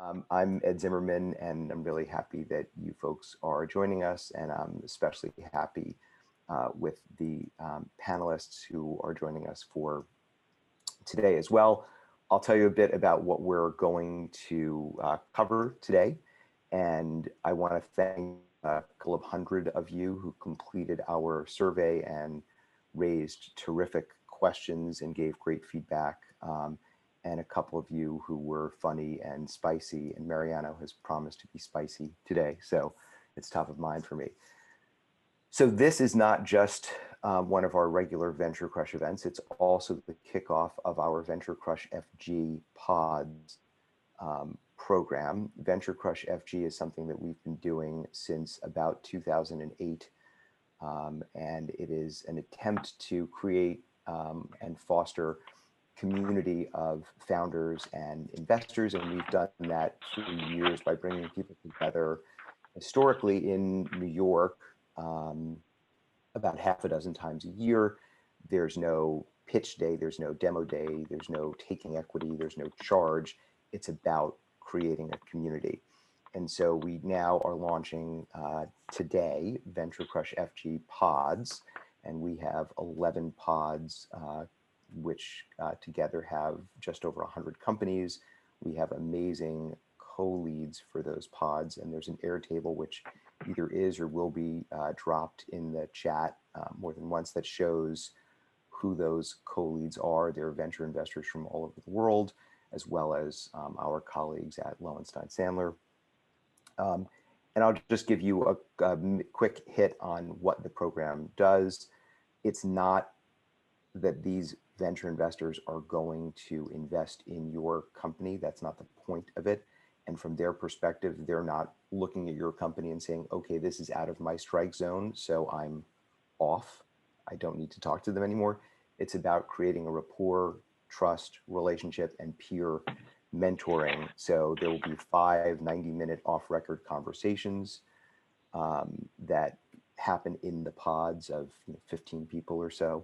I'm Ed Zimmerman, and I'm really happy that you folks are joining us, and I'm especially happy with the panelists who are joining us for today as well. I'll tell you a bit about what we're going to cover today, and I want to thank a couple of hundred of you who completed our survey and raised terrific questions and gave great feedback. And a couple of you who were funny and spicy, and Mariano has promised to be spicy today, so it's top of mind for me. So this is not just one of our regular Venture Crush events, it's also the kickoff of our VentureCrushFG pods program. VentureCrushFG is something that we've been doing since about 2008, and it is an attempt to create and foster community of founders and investors, and we've done that for years by bringing people together historically in New York about half a dozen times a year. There's no pitch day, there's no demo day, there's no taking equity, there's no charge. It's about creating a community. And so we now are launching today VentureCrushFG pods, and we have 11 pods which together have just over 100 companies. We have amazing co-leads for those pods, and there's an Airtable which either is or will be dropped in the chat more than once that shows who those co-leads are. They're venture investors from all over the world, as well as our colleagues at Lowenstein Sandler. And I'll just give you a quick hit on what the program does. It's not that these venture investors are going to invest in your company. That's not the point of it. And from their perspective, they're not looking at your company and saying, okay, this is out of my strike zone, so I'm off. I don't need to talk to them anymore. It's about creating a rapport, trust, relationship, and peer mentoring. So there will be 5 90-minute off-record conversations that happen in the pods of 15 people or so.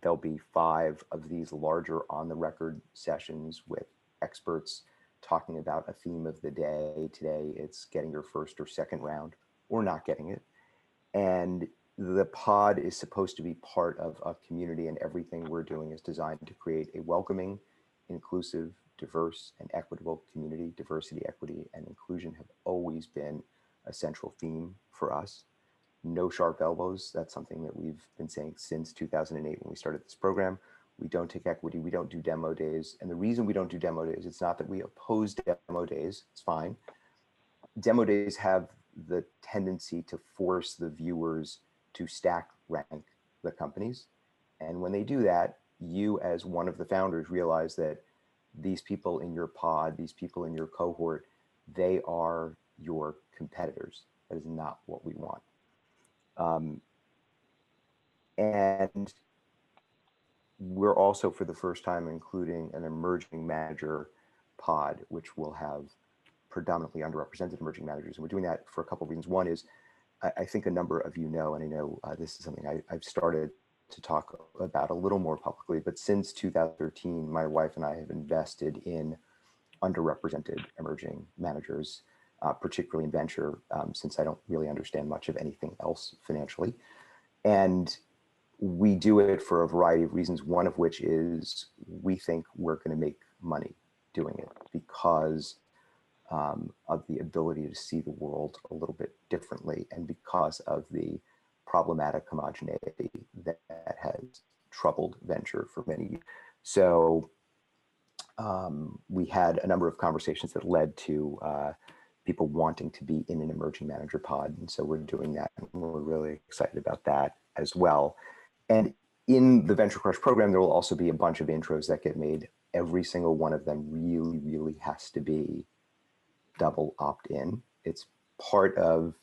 There'll be 5 of these larger on-the-record sessions with experts talking about a theme of the day. Today, it's getting your first or second round, or not getting it. And the pod is supposed to be part of a community, and everything we're doing is designed to create a welcoming, inclusive, diverse, and equitable community. Diversity, equity, and inclusion have always been a central theme for us. No sharp elbows. That's something that we've been saying since 2008 when we started this program. We don't take equity. We don't do demo days. And the reason we don't do demo days, it's not that we oppose demo days. It's fine. Demo days have the tendency to force the viewers to stack rank the companies. And when they do that, you as one of the founders realize that these people in your pod, these people in your cohort, they are your competitors. That is not what we want. And we're also, for the first time, including an emerging manager pod, which will have predominantly underrepresented emerging managers. And we're doing that for a couple of reasons. One is, I think a number of you know, and I know this is something I've started to talk about a little more publicly, but since 2013, my wife and I have invested in underrepresented emerging managers, particularly in venture, since I don't really understand much of anything else financially. And we do it for a variety of reasons, one of which is we think we're going to make money doing it because of the ability to see the world a little bit differently, and because of the problematic homogeneity that has troubled venture for many years. So we had a number of conversations that led to people wanting to be in an emerging manager pod. And so we're doing that, and we're really excited about that as well. And in the Venture Crush program, there will also be a bunch of intros that get made. Every single one of them really, really has to be double opt-in. It's part of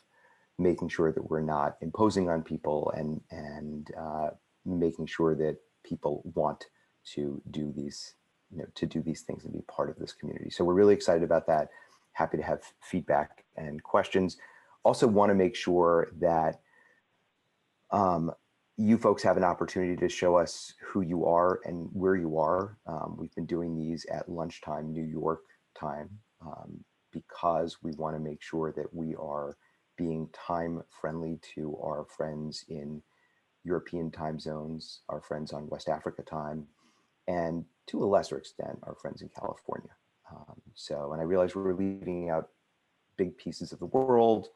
making sure that we're not imposing on people, and making sure that people want to do these, to do these things and be part of this community. So we're really excited about that. Happy to have feedback and questions. Also want to make sure that you folks have an opportunity to show us who you are and where you are. We've been doing these at lunchtime, New York time, because we want to make sure that we are being time friendly to our friends in European time zones, our friends on West Africa time, and to a lesser extent, our friends in California. And I realize we're leaving out big pieces of the world,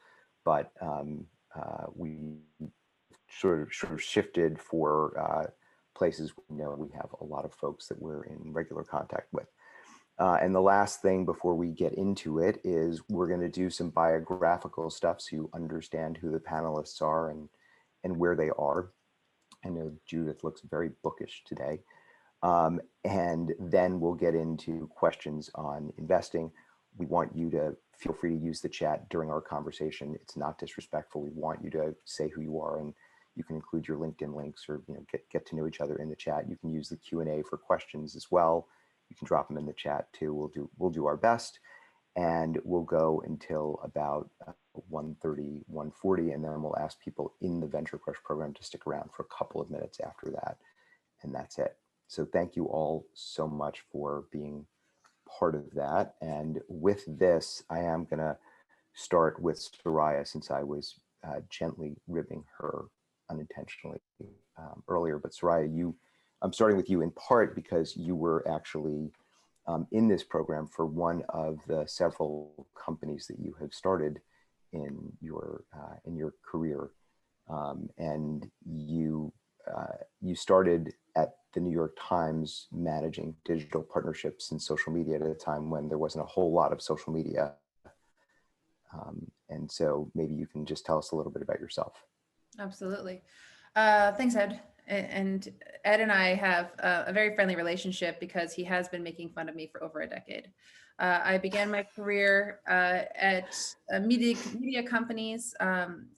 but we sort of shifted for places we know we have a lot of folks that we're in regular contact with. And the last thing before we get into it is we're going to do some biographical stuff so you understand who the panelists are and where they are. I know Judith looks very bookish today. And then we'll get into questions on investing. We want you to feel free to use the chat during our conversation. It's not disrespectful. We want you to say who you are, and you can include your LinkedIn links, or get to know each other in the chat. You can use the Q&A for questions as well. You can drop them in the chat too. We'll do our best, and we'll go until about 1:30, 1:40, and then we'll ask people in the Venture Crush program to stick around for a couple of minutes after that, and that's it. So thank you all so much for being part of that. And with this, I am going to start with Soraya, since I was gently ribbing her unintentionally earlier. But Soraya, I'm starting with you in part because you were actually in this program for one of the several companies that you have started in your career, and you started at the New York Times managing digital partnerships and social media at a time when there wasn't a whole lot of social media. And so maybe you can just tell us a little bit about yourself. Absolutely. Thanks, Ed. And Ed and I have a very friendly relationship because he has been making fun of me for over a decade. I began my career at media companies,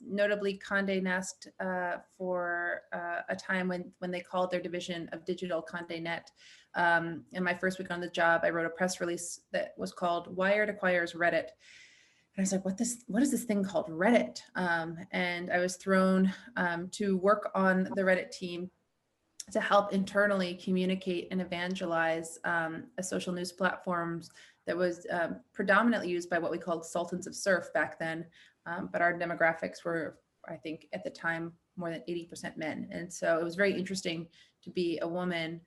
notably Condé Nast, for a time when they called their division of digital Condé Net. In my first week on the job, I wrote a press release that was called "Wired Acquires Reddit." And I was like, what is this thing called Reddit? And I was thrown to work on the Reddit team to help internally communicate and evangelize a social news platforms that was predominantly used by what we called sultans of surf back then. But our demographics were, I think at the time, more than 80% men. And so it was very interesting to be a woman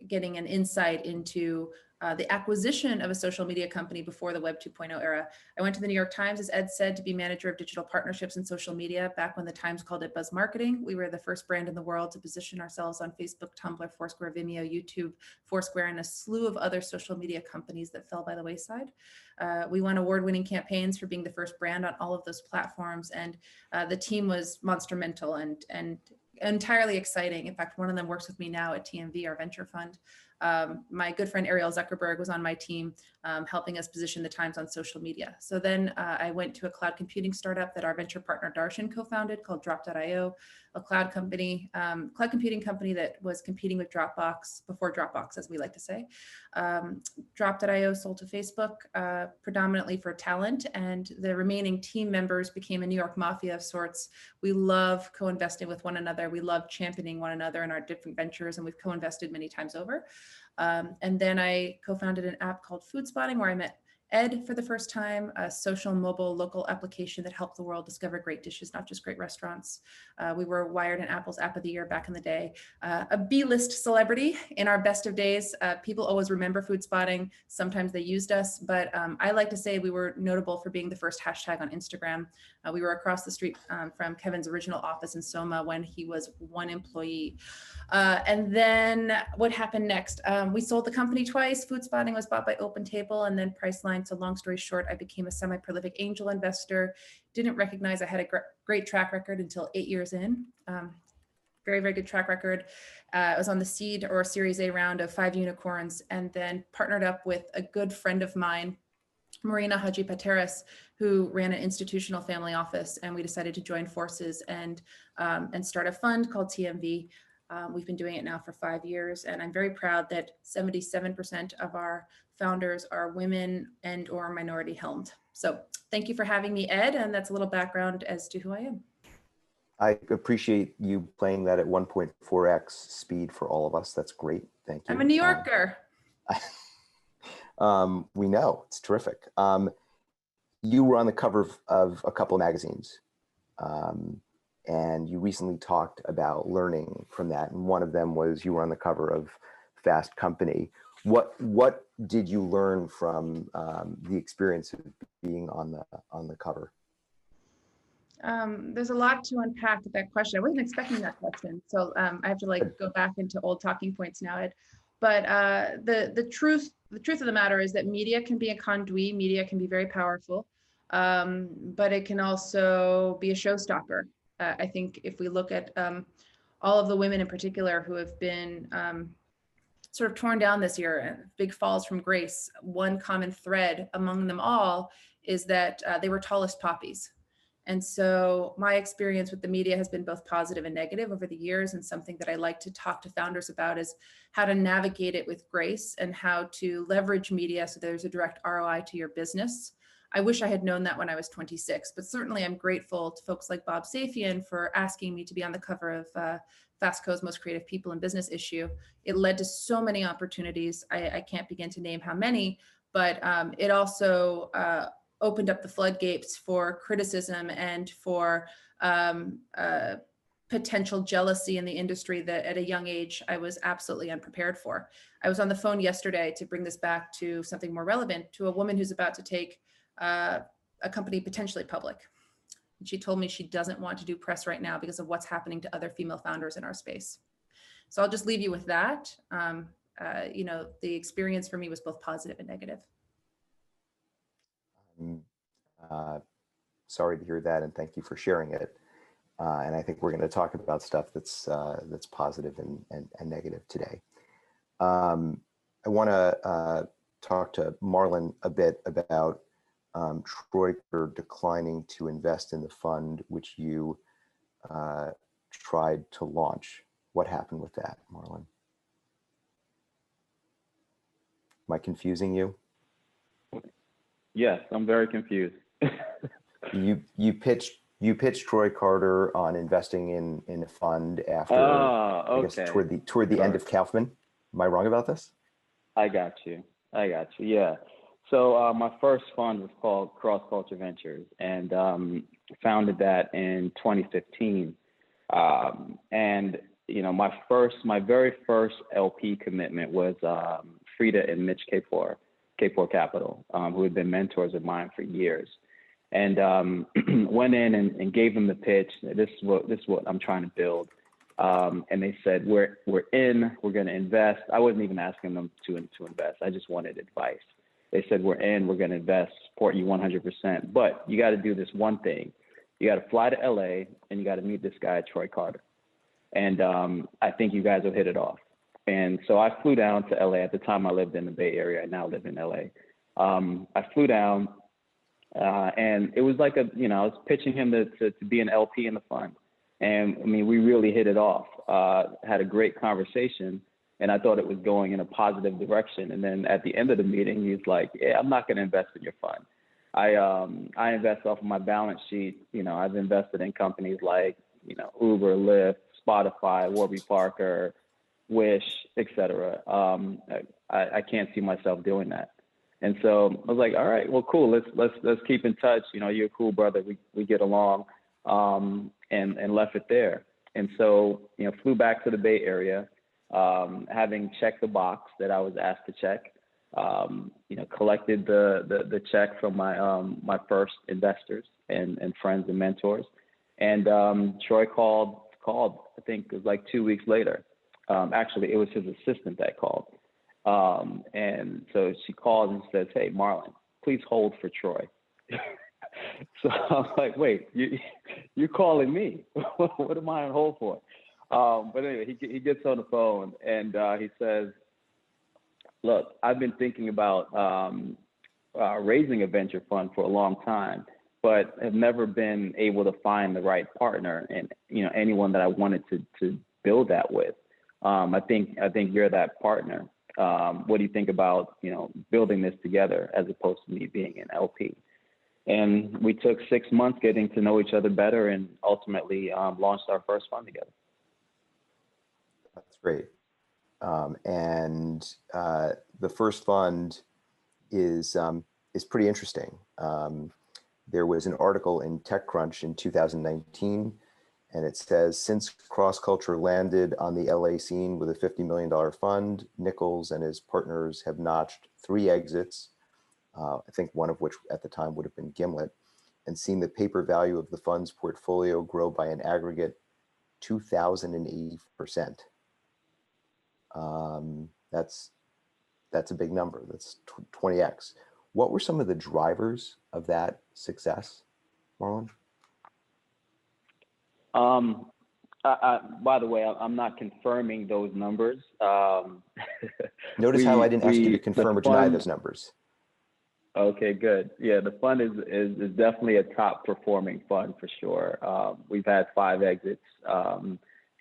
getting an insight into the acquisition of a social media company before the Web 2.0 era. I went to the New York Times, as Ed said, to be manager of digital partnerships and social media back when the Times called it buzz marketing. We were the first brand in the world to position ourselves on Facebook, Tumblr, Foursquare, Vimeo, YouTube, Foursquare, and a slew of other social media companies that fell by the wayside. We won award-winning campaigns for being the first brand on all of those platforms, and the team was monstrumental and entirely exciting. In fact, one of them works with me now at TMV, our venture fund. My good friend Ariel Zuckerberg was on my team, helping us position the Times on social media. So then I went to a cloud computing startup that our venture partner Darshan co-founded called Drop.io, a cloud computing company that was competing with Dropbox before Dropbox, as we like to say. Drop.io sold to Facebook, predominantly for talent, and the remaining team members became a New York mafia of sorts. We love co-investing with one another. We love championing one another in our different ventures, and we've co-invested many times over. And then I co-founded an app called Food Spotting, where I met Ed for the first time, a social mobile local application that helped the world discover great dishes, not just great restaurants. We were Wired and Apple's App of the Year back in the day. A B-list celebrity in our best of days. People always remember Food Spotting. Sometimes they used us, but I like to say we were notable for being the first hashtag on Instagram. We were across the street from Kevin's original office in Soma when he was one employee. And then what happened next? We sold the company twice. Food Spotting was bought by OpenTable and then Priceline. So long story short, I became a semi-prolific angel investor. Didn't recognize I had a great track record until 8 years in. Very, very good track record. I was on the seed or Series A round of 5 unicorns, and then partnered up with a good friend of mine, Marina Haji Pateras, who ran an institutional family office, and we decided to join forces and start a fund called TMV. We've been doing it now for 5 years, and I'm very proud that 77% of our founders are women and or minority helmed. So thank you for having me, Ed, and that's a little background as to who I am. I appreciate you playing that at 1.4x speed for all of us. That's great. Thank you. I'm a New Yorker. We know it's terrific. You were on the cover of a couple of magazines, and you recently talked about learning from that. And one of them was you were on the cover of Fast Company. What did you learn from the experience of being on the cover? There's a lot to unpack with that question. I wasn't expecting that question, so I have to like go back into old talking points now, Ed. But the truth of the matter is that media can be a conduit. Media can be very powerful, but it can also be a showstopper. I think if we look at all of the women in particular who have been sort of torn down this year, big falls from grace, one common thread among them all is that they were tallest poppies. And so my experience with the media has been both positive and negative over the years. And something that I like to talk to founders about is how to navigate it with grace and how to leverage media so there's a direct ROI to your business. I wish I had known that when I was 26, but certainly I'm grateful to folks like Bob Safian for asking me to be on the cover of Fastco's Most Creative People in Business issue. It led to so many opportunities. I can't begin to name how many, but it also opened up the floodgates for criticism and for potential jealousy in the industry that at a young age I was absolutely unprepared for. I was on the phone yesterday, to bring this back to something more relevant, to a woman who's about to take a company potentially public. And she told me she doesn't want to do press right now because of what's happening to other female founders in our space. So I'll just leave you with that. The experience for me was both positive and negative. Uh, Sorry to hear that, and thank you for sharing it. And I think we're going to talk about stuff that's positive and negative today. I want to talk to Marlon a bit about Troy declining to invest in the fund which you tried to launch. What happened with that, Marlon? Am I confusing you? Yes, I'm very confused. You pitched Troy Carter on investing in a fund after I guess toward the end of Kaufman. Am I wrong about this? I got you. Yeah. So my first fund was called Cross Culture Ventures, and founded that in 2015. And my very first LP commitment was Frida and Mitch Kapor Capital, who had been mentors of mine for years, and went in and gave them the pitch. This is what I'm trying to build. And they said, we're in, we're going to invest. I wasn't even asking them to invest. I just wanted advice. They said, we're in, we're going to invest, support you 100%. But you got to do this one thing. You got to fly to LA and you got to meet this guy, Troy Carter. And I think you guys will hit it off. And so I flew down to LA. At the time I lived in the Bay Area. I now live in LA. I flew down and it was like I was pitching him to be an LP in the fund. And I mean, we really hit it off, had a great conversation, and I thought it was going in a positive direction. And then at the end of the meeting, he's like, yeah, I'm not going to invest in your fund. I invest off of my balance sheet. I've invested in companies like, Uber, Lyft, Spotify, Warby Parker, Wish, etc. I can't see myself doing that. And so I was like, all right, well, cool. Let's keep in touch. You're a cool brother. We get along. And left it there. And so, flew back to the Bay Area, having checked the box that I was asked to check, collected the check from my first investors and friends and mentors. And Troy called, I think it was like 2 weeks later. Actually, it was his assistant that called. And so she calls and says, hey, Marlon, please hold for Troy. So I'm like, wait, you're calling me? What am I on hold for? But anyway, he gets on the phone and he says, look, I've been thinking about raising a venture fund for a long time, but have never been able to find the right partner and anyone that I wanted to build that with. I think you're that partner. What do you think about building this together as opposed to me being an LP? And we took 6 months getting to know each other better and ultimately launched our first fund together. That's great. And the first fund is pretty interesting. There was an article in TechCrunch in 2019, and it says, since CrossCulture landed on the LA scene with a $50 million fund, Nichols and his partners have notched 3 exits, I think one of which at the time would have been Gimlet, and seen the paper value of the fund's portfolio grow by an aggregate 2,080%. That's a big number. That's 20x. What were some of the drivers of that success, Marlon? By the way, I'm not confirming those numbers. Notice how I didn't ask you to confirm or deny those numbers. Okay, good. Yeah, the fund is definitely a top performing fund for sure. We've had 5 exits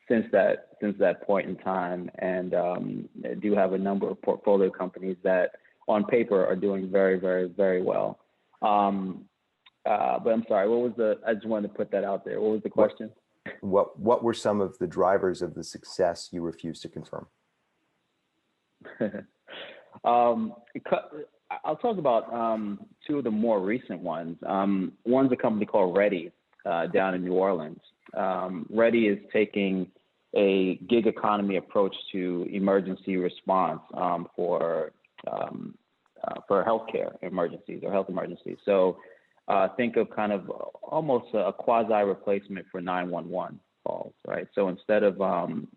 since that point in time, and do have a number of portfolio companies that on paper are doing very, very, very well. But I'm sorry, I just wanted to put that out there. What was the question? What were some of the drivers of the success you refused to confirm? I'll talk about 2 of the more recent ones. One's a company called Ready down in New Orleans. Ready is taking a gig economy approach to emergency response for healthcare emergencies or health emergencies. So think of kind of almost a quasi replacement for 911 calls, right? So instead of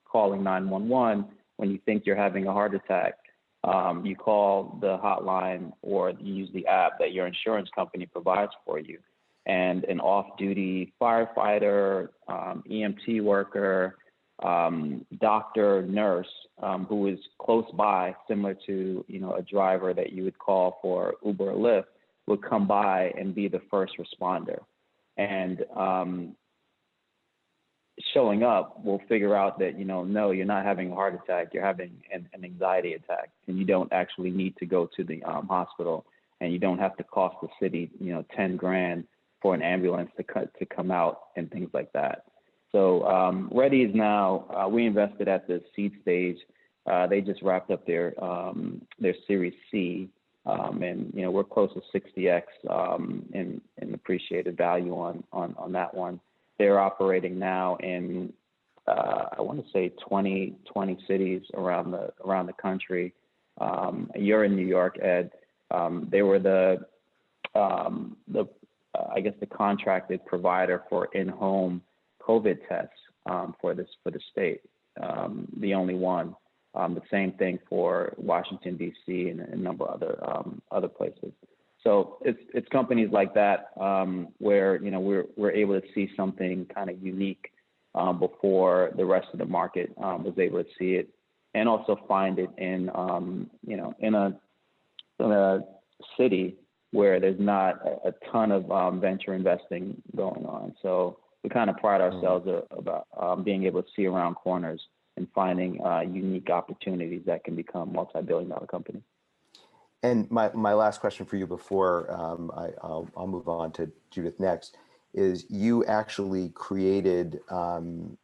calling 911 when you think you're having a heart attack, you call the hotline or you use the app that your insurance company provides for you. And an off-duty firefighter, EMT worker, doctor, nurse, who is close by, similar to a driver that you would call for Uber or Lyft, would come by and be the first responder. And showing up, we'll figure out that, no, you're not having a heart attack, you're having an anxiety attack, and you don't actually need to go to the hospital, and you don't have to cost the city, 10 grand for an ambulance to come out and things like that. So Ready is now, we invested at the seed stage. They just wrapped up their Series C, and we're close to 60x in appreciated value on that one. They're operating now in I want to say 20 cities around the country. You're in New York, Ed. They were the I guess the contracted provider for in-home COVID tests for the state, the only one. The same thing for Washington D.C. and a number of other places. So it's companies like that where we're able to see something kind of unique before the rest of the market was able to see it, and also find it in in a city where there's not a ton of venture investing going on. So we kind of pride ourselves about being able to see around corners and finding unique opportunities that can become multi-billion-dollar companies. And my last question for you before I'll move on to Judith next is, you actually created about,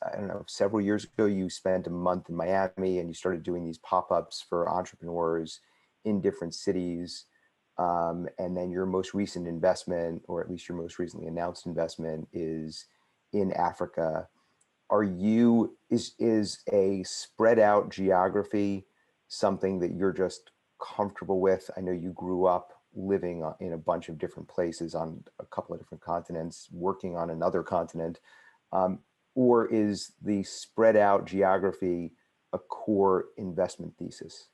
I don't know, several years ago, you spent a month in Miami and you started doing these pop-ups for entrepreneurs in different cities. And then your most recent investment, or at least your most recently announced investment, is in Africa. Is a spread out geography something that you're just comfortable with? I know you grew up living in a bunch of different places on a couple of different continents, working on another continent. Or is the spread out geography a core investment thesis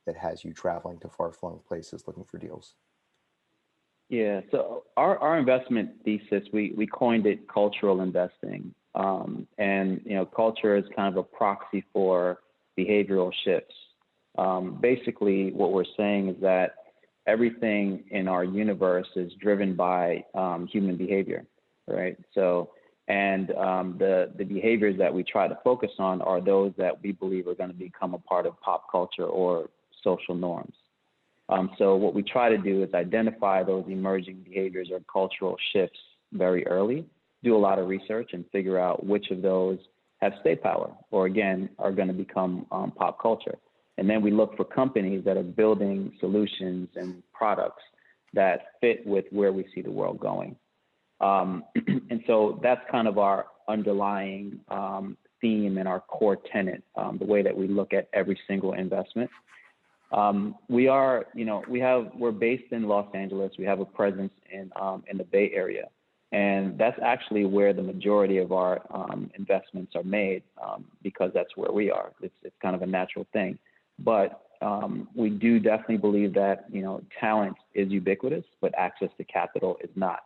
that has you traveling to far-flung places looking for deals? Yeah, so our investment thesis, we coined it cultural investing. And culture is kind of a proxy for behavioral shifts. Basically, what we're saying is that everything in our universe is driven by human behavior, right? So, and the behaviors that we try to focus on are those that we believe are going to become a part of pop culture or social norms. So what we try to do is identify those emerging behaviors or cultural shifts very early, do a lot of research, and figure out which of those have stay power or, again, are going to become pop culture. And then we look for companies that are building solutions and products that fit with where we see the world going. And so that's kind of our underlying theme and our core tenet, the way that we look at every single investment. We're based in Los Angeles. We have a presence in the Bay Area, and that's actually where the majority of our investments are made, because that's where we are. It's kind of a natural thing. But we do definitely believe that, talent is ubiquitous, but access to capital is not.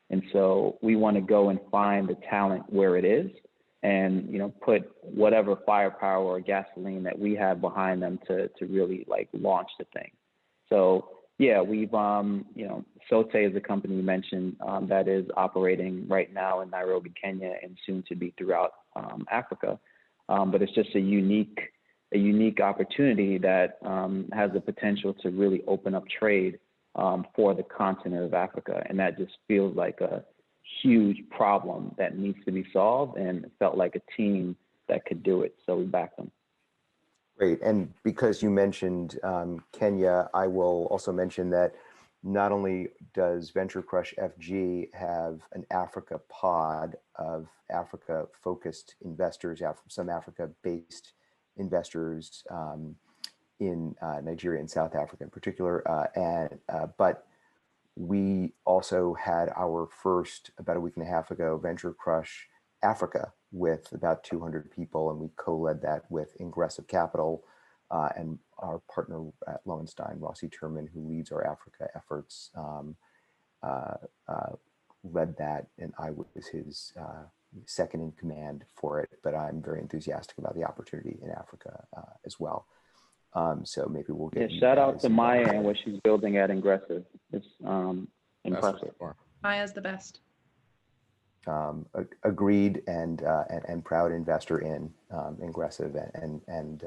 And so we want to go and find the talent where it is, and put whatever firepower or gasoline that we have behind them to really like launch the thing. So yeah, we've Sote is a company you mentioned that is operating right now in Nairobi, Kenya, and soon to be throughout Africa. But it's just a unique opportunity that has the potential to really open up trade for the continent of Africa, and that just feels like a huge problem that needs to be solved, and it felt like a team that could do it, so we backed them. Great, and because you mentioned Kenya, I will also mention that not only does VentureCrushFG have an Africa pod of Africa-focused investors, some Africa-based investors in Nigeria and South Africa in particular, but we also had our first, about a week and a half ago, Venture Crush Africa with about 200 people, and we co-led that with Ingressive Capital and our partner at Lowenstein, Rossi Turman, who leads our Africa efforts, led that, and I was his second in command for it, but I'm very enthusiastic about the opportunity in Africa as well. So maybe we'll get shout out to Maya and what she's building at Ingressive. It's impressive. Maya's the best. Agreed, and proud investor in Ingressive, and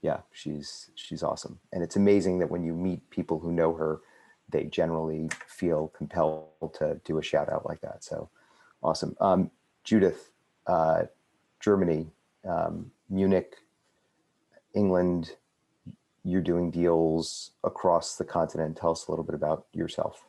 yeah, she's awesome. And it's amazing that when you meet people who know her, they generally feel compelled to do a shout out like that. So awesome. Judith, Germany, Munich, England, you're doing deals across the continent. Tell us a little bit about yourself.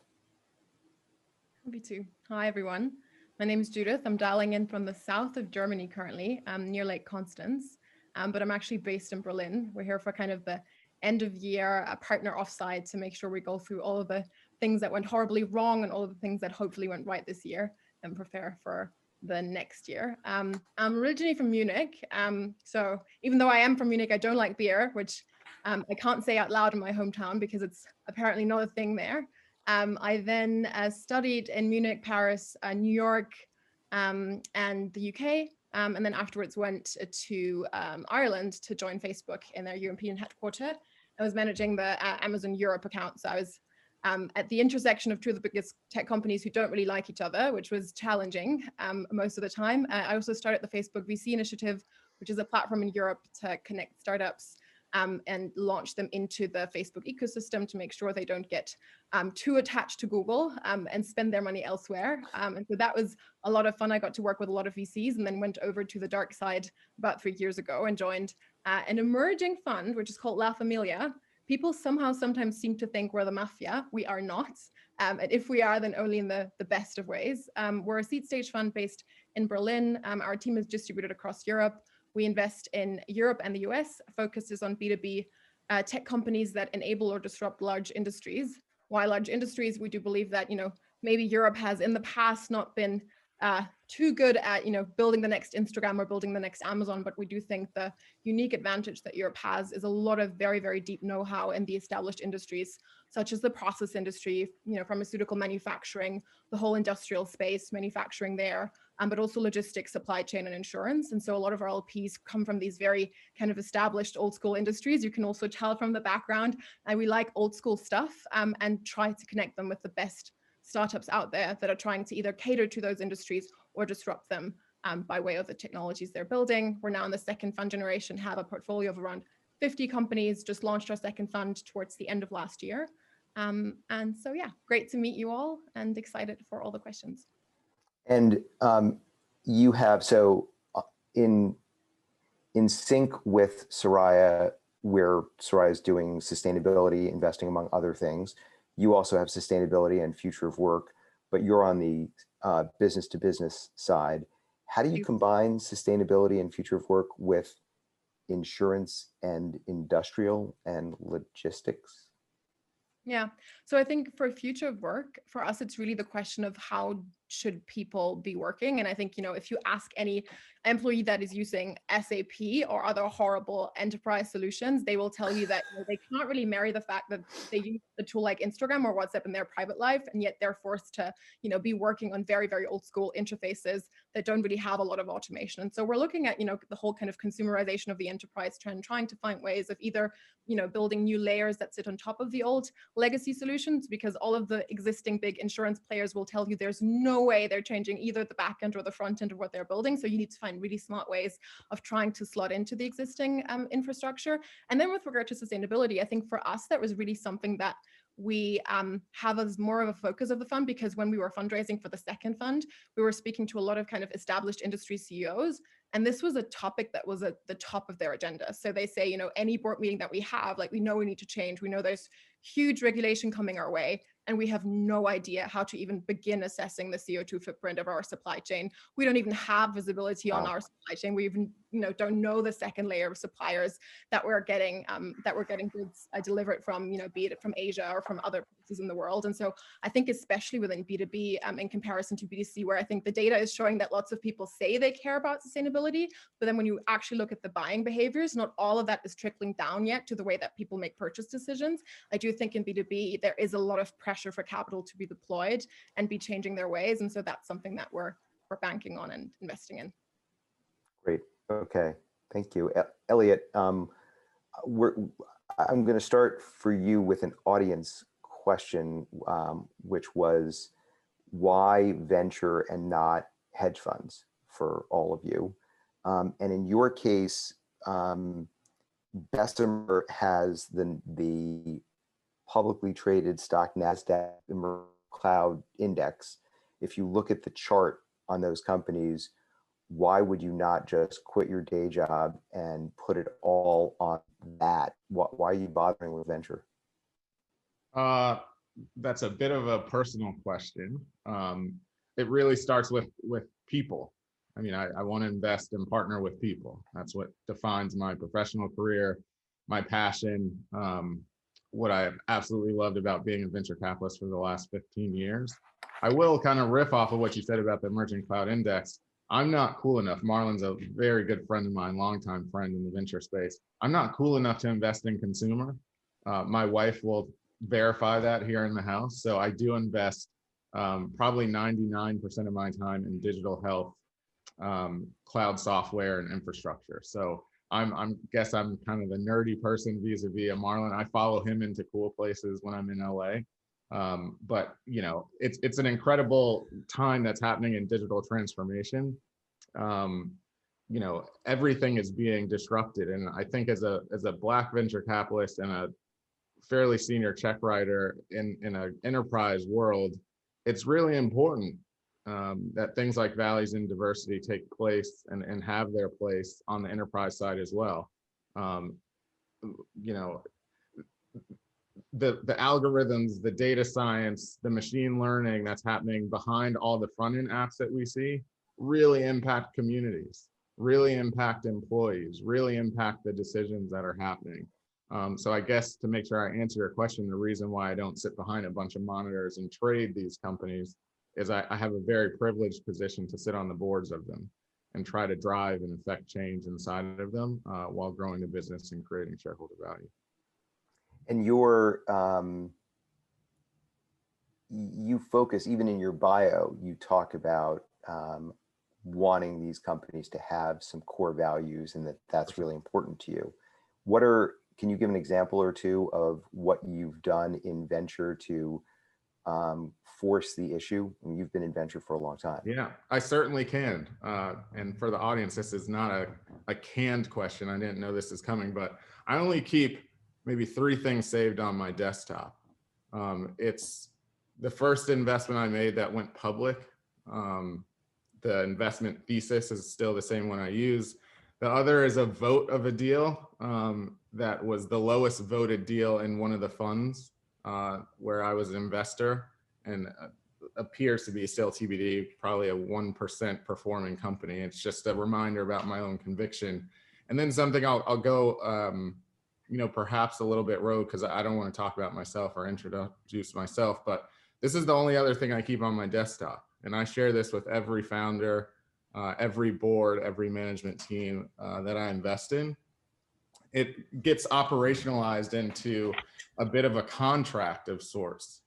Happy to. Hi, everyone. My name is Judith. I'm dialing in from the south of Germany currently, near Lake Constance, but I'm actually based in Berlin. We're here for kind of the end of year partner offsite to make sure we go through all of the things that went horribly wrong and all of the things that hopefully went right this year and prepare for the next year. I'm originally from Munich. So even though I am from Munich, I don't like beer, which I can't say out loud in my hometown because it's apparently not a thing there. I then studied in Munich, Paris, New York, and the UK. And then afterwards went to Ireland to join Facebook in their European headquarters. I was managing the Amazon Europe account. So I was at the intersection of two of the biggest tech companies who don't really like each other, which was challenging most of the time. I also started the Facebook VC initiative, which is a platform in Europe to connect startups and launch them into the Facebook ecosystem to make sure they don't get too attached to Google and spend their money elsewhere. And so that was a lot of fun. I got to work with a lot of VCs and then went over to the dark side about 3 years ago and joined an emerging fund, which is called La Familia. People somehow sometimes seem to think we're the mafia. We are not. And if we are, then only in the best of ways. We're a seed stage fund based in Berlin. Our team is distributed across Europe. We invest in Europe and the US. Focus is on B2B tech companies that enable or disrupt large industries. Why large industries? We do believe that, maybe Europe has in the past not been too good at, building the next Instagram or building the next Amazon, but we do think the unique advantage that Europe has is a lot of very, very deep know-how in the established industries, such as the process industry, pharmaceutical manufacturing, the whole industrial space, manufacturing there, but also logistics, supply chain, and insurance. And so a lot of our LPs come from these very kind of established old school industries. You can also tell from the background, we like old school stuff and try to connect them with the best startups out there that are trying to either cater to those industries or disrupt them by way of the technologies they're building. We're now in the second fund generation, have a portfolio of around 50 companies, just launched our second fund towards the end of last year. And so, yeah, great to meet you all and excited for all the questions. And you have, so in sync with Soraya, where Soraya is doing sustainability investing, among other things. You also have sustainability and future of work, but you're on the business to business side. How do you combine sustainability and future of work with insurance and industrial and logistics? Yeah. So I think for future of work, for us, it's really the question of how should people be working? And I think, if you ask any employee that is using SAP or other horrible enterprise solutions, they will tell you that they can't really marry the fact that they use a tool like Instagram or WhatsApp in their private life, and yet they're forced to, be working on very, very old school interfaces that don't really have a lot of automation. And so we're looking at, the whole kind of consumerization of the enterprise trend, trying to find ways of either, building new layers that sit on top of the old legacy solutions, because all of the existing big insurance players will tell you there's no way they're changing either the back end or the front end of what they're building. So you need to find really smart ways of trying to slot into the existing infrastructure. And then with regard to sustainability, I think for us, that was really something that we have as more of a focus of the fund, because when we were fundraising for the second fund, we were speaking to a lot of kind of established industry CEOs. And this was a topic that was at the top of their agenda. So they say, any board meeting that we have, we know we need to change. We know there's huge regulation coming our way, and we have no idea how to even begin assessing the CO2 footprint of our supply chain. We don't even have visibility on our supply chain. We even, don't know the second layer of suppliers that we're getting goods delivered from, be it from Asia or from other places in the world. And so I think especially within B2B, in comparison to B2C, where I think the data is showing that lots of people say they care about sustainability, but then when you actually look at the buying behaviors, not all of that is trickling down yet to the way that people make purchase decisions. I do think in B2B, there is a lot of pressure for capital to be deployed and be changing their ways. And so that's something that we're banking on and investing in. Great. Okay. Thank you. Elliot, I'm going to start for you with an audience question, which was why venture and not hedge funds for all of you? And in your case, Bessemer has the publicly traded stock NASDAQ Cloud Index. If you look at the chart on those companies, why would you not just quit your day job and put it all on that? Why are you bothering with venture? That's a bit of a personal question. It really starts with people. I mean, I want to invest and partner with people. That's what defines my professional career, my passion, what I absolutely loved about being a venture capitalist for the last 15 years. I will kind of riff off of what you said about the Emerging Cloud Index. I'm not cool enough. Marlon's a very good friend of mine, longtime friend in the venture space. I'm not cool enough to invest in consumer. My wife will verify that here in the house. So I do invest probably 99% of my time in digital health, cloud software and infrastructure. So I'm guess I'm kind of a nerdy person vis-a-vis Marlon. I follow him into cool places when I'm in LA. But it's an incredible time that's happening in digital transformation. Everything is being disrupted, and I think as a Black venture capitalist and a fairly senior check writer in an enterprise world, it's really important that things like values and diversity take place and have their place on the enterprise side as well. The algorithms, the data science, the machine learning that's happening behind all the front end apps that we see really impact communities, really impact employees, really impact the decisions that are happening. So I guess to make sure I answer your question, the reason why I don't sit behind a bunch of monitors and trade these companies is I have a very privileged position to sit on the boards of them and try to drive and affect change inside of them while growing the business and creating shareholder value. And you focus, even in your bio, you talk about wanting these companies to have some core values and that's really important to you. Can you give an example or two of what you've done in venture to force the issue? I mean, you've been in venture for a long time. Yeah, I certainly can. And for the audience, this is not a canned question. I didn't know this is coming, but I only keep maybe 3 things saved on my desktop. It's the first investment I made that went public. The investment thesis is still the same one I use. The other is a vote of a deal that was the lowest voted deal in one of the funds where I was an investor, and appears to be still TBD, probably a 1% performing company. It's just a reminder about my own conviction. And then something I'll go, perhaps a little bit rogue, because I don't want to talk about myself or introduce myself, but this is the only other thing I keep on my desktop. And I share this with every founder, every board, every management team that I invest in. It gets operationalized into a bit of a contract of sorts,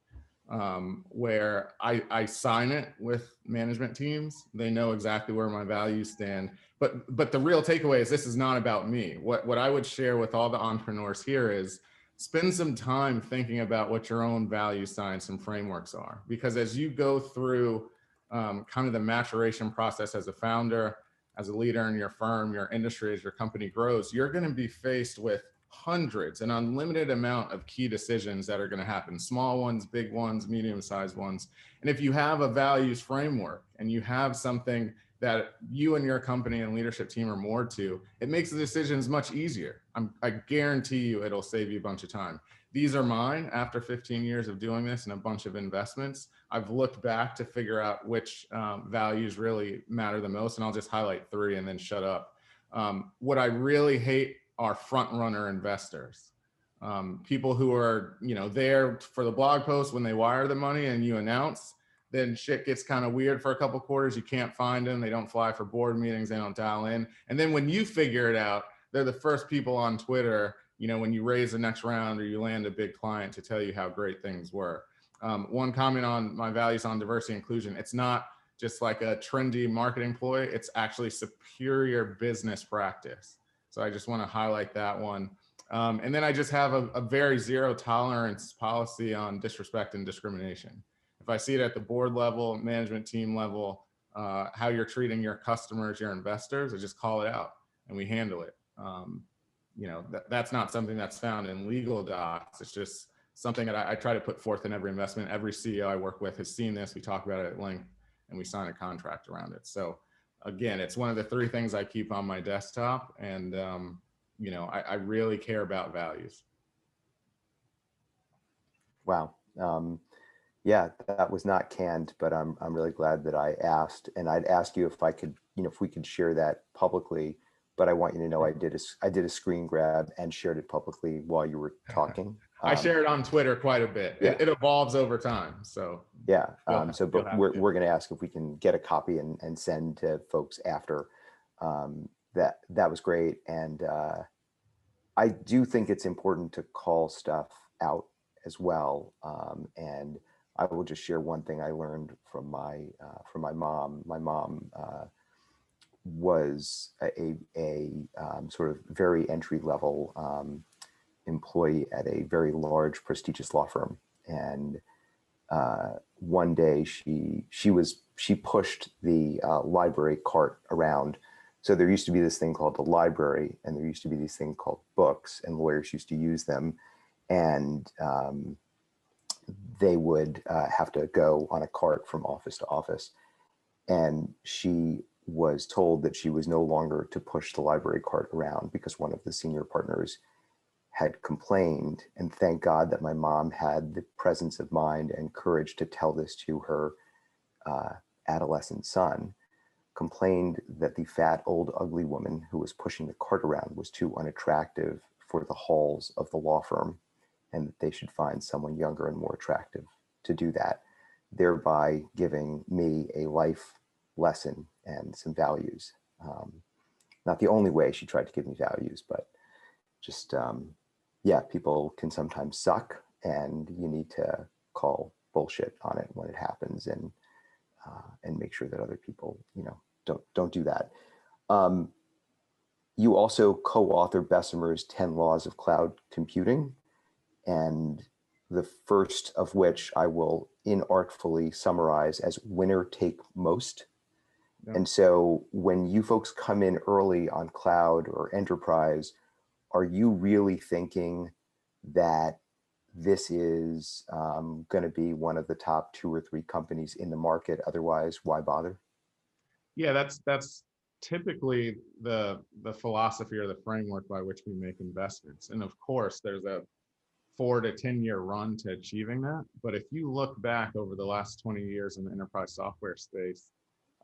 where I sign it with management teams. They know exactly where my values stand. But the real takeaway is this is not about me. What I would share with all the entrepreneurs here is spend some time thinking about what your own value science and frameworks are. Because as you go through kind of the maturation process as a founder, as a leader in your firm, your industry, as your company grows, you're going to be faced with hundreds, an unlimited amount of key decisions that are going to happen, small ones, big ones, medium-sized ones. And if you have a values framework and you have something that you and your company and leadership team are more to, it makes the decisions much easier. I guarantee you it'll save you a bunch of time. These are mine after 15 years of doing this and a bunch of investments. I've looked back to figure out which values really matter the most, and I'll just highlight 3 and then shut up. What I really hate are front runner investors. People who are, there for the blog post when they wire the money and you announce, then shit gets kind of weird for a couple quarters. You can't find them. They don't fly for board meetings. They don't dial in. And then when you figure it out, they're the first people on Twitter, when you raise the next round or you land a big client, to tell you how great things were. One comment on my values on diversity and inclusion. It's not just like a trendy marketing ploy. It's actually superior business practice. So I just want to highlight that one. And then I just have a very zero tolerance policy on disrespect and discrimination. If I see it at the board level, management team level, how you're treating your customers, your investors, I just call it out and we handle it. That's not something that's found in legal docs. It's just something that I try to put forth in every investment. Every CEO I work with has seen this. We talk about it at length and we sign a contract around it. So again, it's one of the 3 things I keep on my desktop, and I really care about values. Wow. Yeah, that was not canned, but I'm really glad that I asked. And I'd ask you if I could, if we could share that publicly. But I want you to know I did a screen grab and shared it publicly while you were talking. I share it on Twitter quite a bit. Yeah. It evolves over time. So yeah. But we're going to ask if we can get a copy and send to folks after. That was great. And I do think it's important to call stuff out as well. And I will just share one thing I learned from my mom. My mom was a sort of very entry level employee at a very large prestigious law firm. And one day she pushed the library cart around. So there used to be this thing called the library, and there used to be this thing called books, and lawyers used to use them. And they would have to go on a cart from office to office. And she was told that she was no longer to push the library cart around because one of the senior partners had complained. And thank God that my mom had the presence of mind and courage to tell this to her adolescent son, complained that the fat, old, ugly woman who was pushing the cart around was too unattractive for the halls of the law firm, and that they should find someone younger and more attractive to do that, thereby giving me a life lesson and some values. Not the only way she tried to give me values, but just, yeah, people can sometimes suck, and you need to call bullshit on it when it happens, and make sure that other people, don't do that. You also co-author Bessemer's 10 Laws of Cloud Computing, and the first of which I will inartfully summarize as winner take most. Yeah. And so when you folks come in early on cloud or enterprise, are you really thinking that this is going to be one of the top 2 or 3 companies in the market? Otherwise, why bother? Yeah, that's typically the philosophy or the framework by which we make investments. And of course, there's a 4 to 10 year run to achieving that. But if you look back over the last 20 years in the enterprise software space,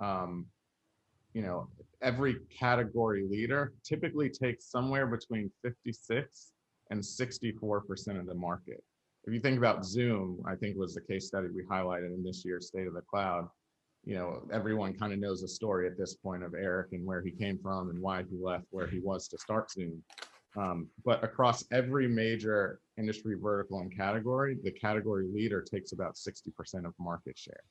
you know, every category leader typically takes somewhere between 56 and 64% of the market. If you think about Zoom, I think was the case study we highlighted in this year's State of the Cloud. You know, everyone kind of knows the story at this point of Eric and where he came from and why he left where he was to start Zoom. But across every major industry vertical and category, the category leader takes about 60% of market share.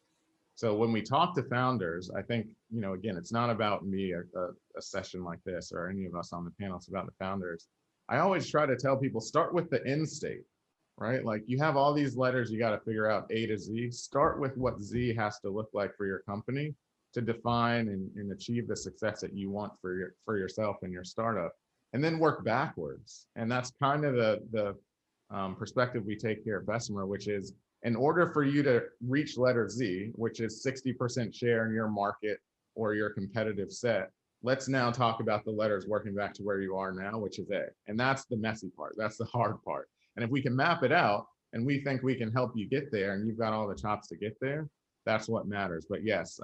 So when we talk to founders, I think, you know, again, it's not about me, a session like this or any of us on the panel, it's about the founders. I always try to tell people, start with the end state, right? Like you have all these letters, you got to figure out A to Z. Start with what Z has to look like for your company to define and achieve the success that you want for yourself and your startup, and then work backwards. And that's kind of the perspective we take here at Bessemer, which is in order for you to reach letter Z, which is 60% share in your market or your competitive set, let's now talk about the letters working back to where you are now, which is A. And that's the messy part. That's the hard part. And if we can map it out and we think we can help you get there and you've got all the chops to get there, that's what matters. But yes,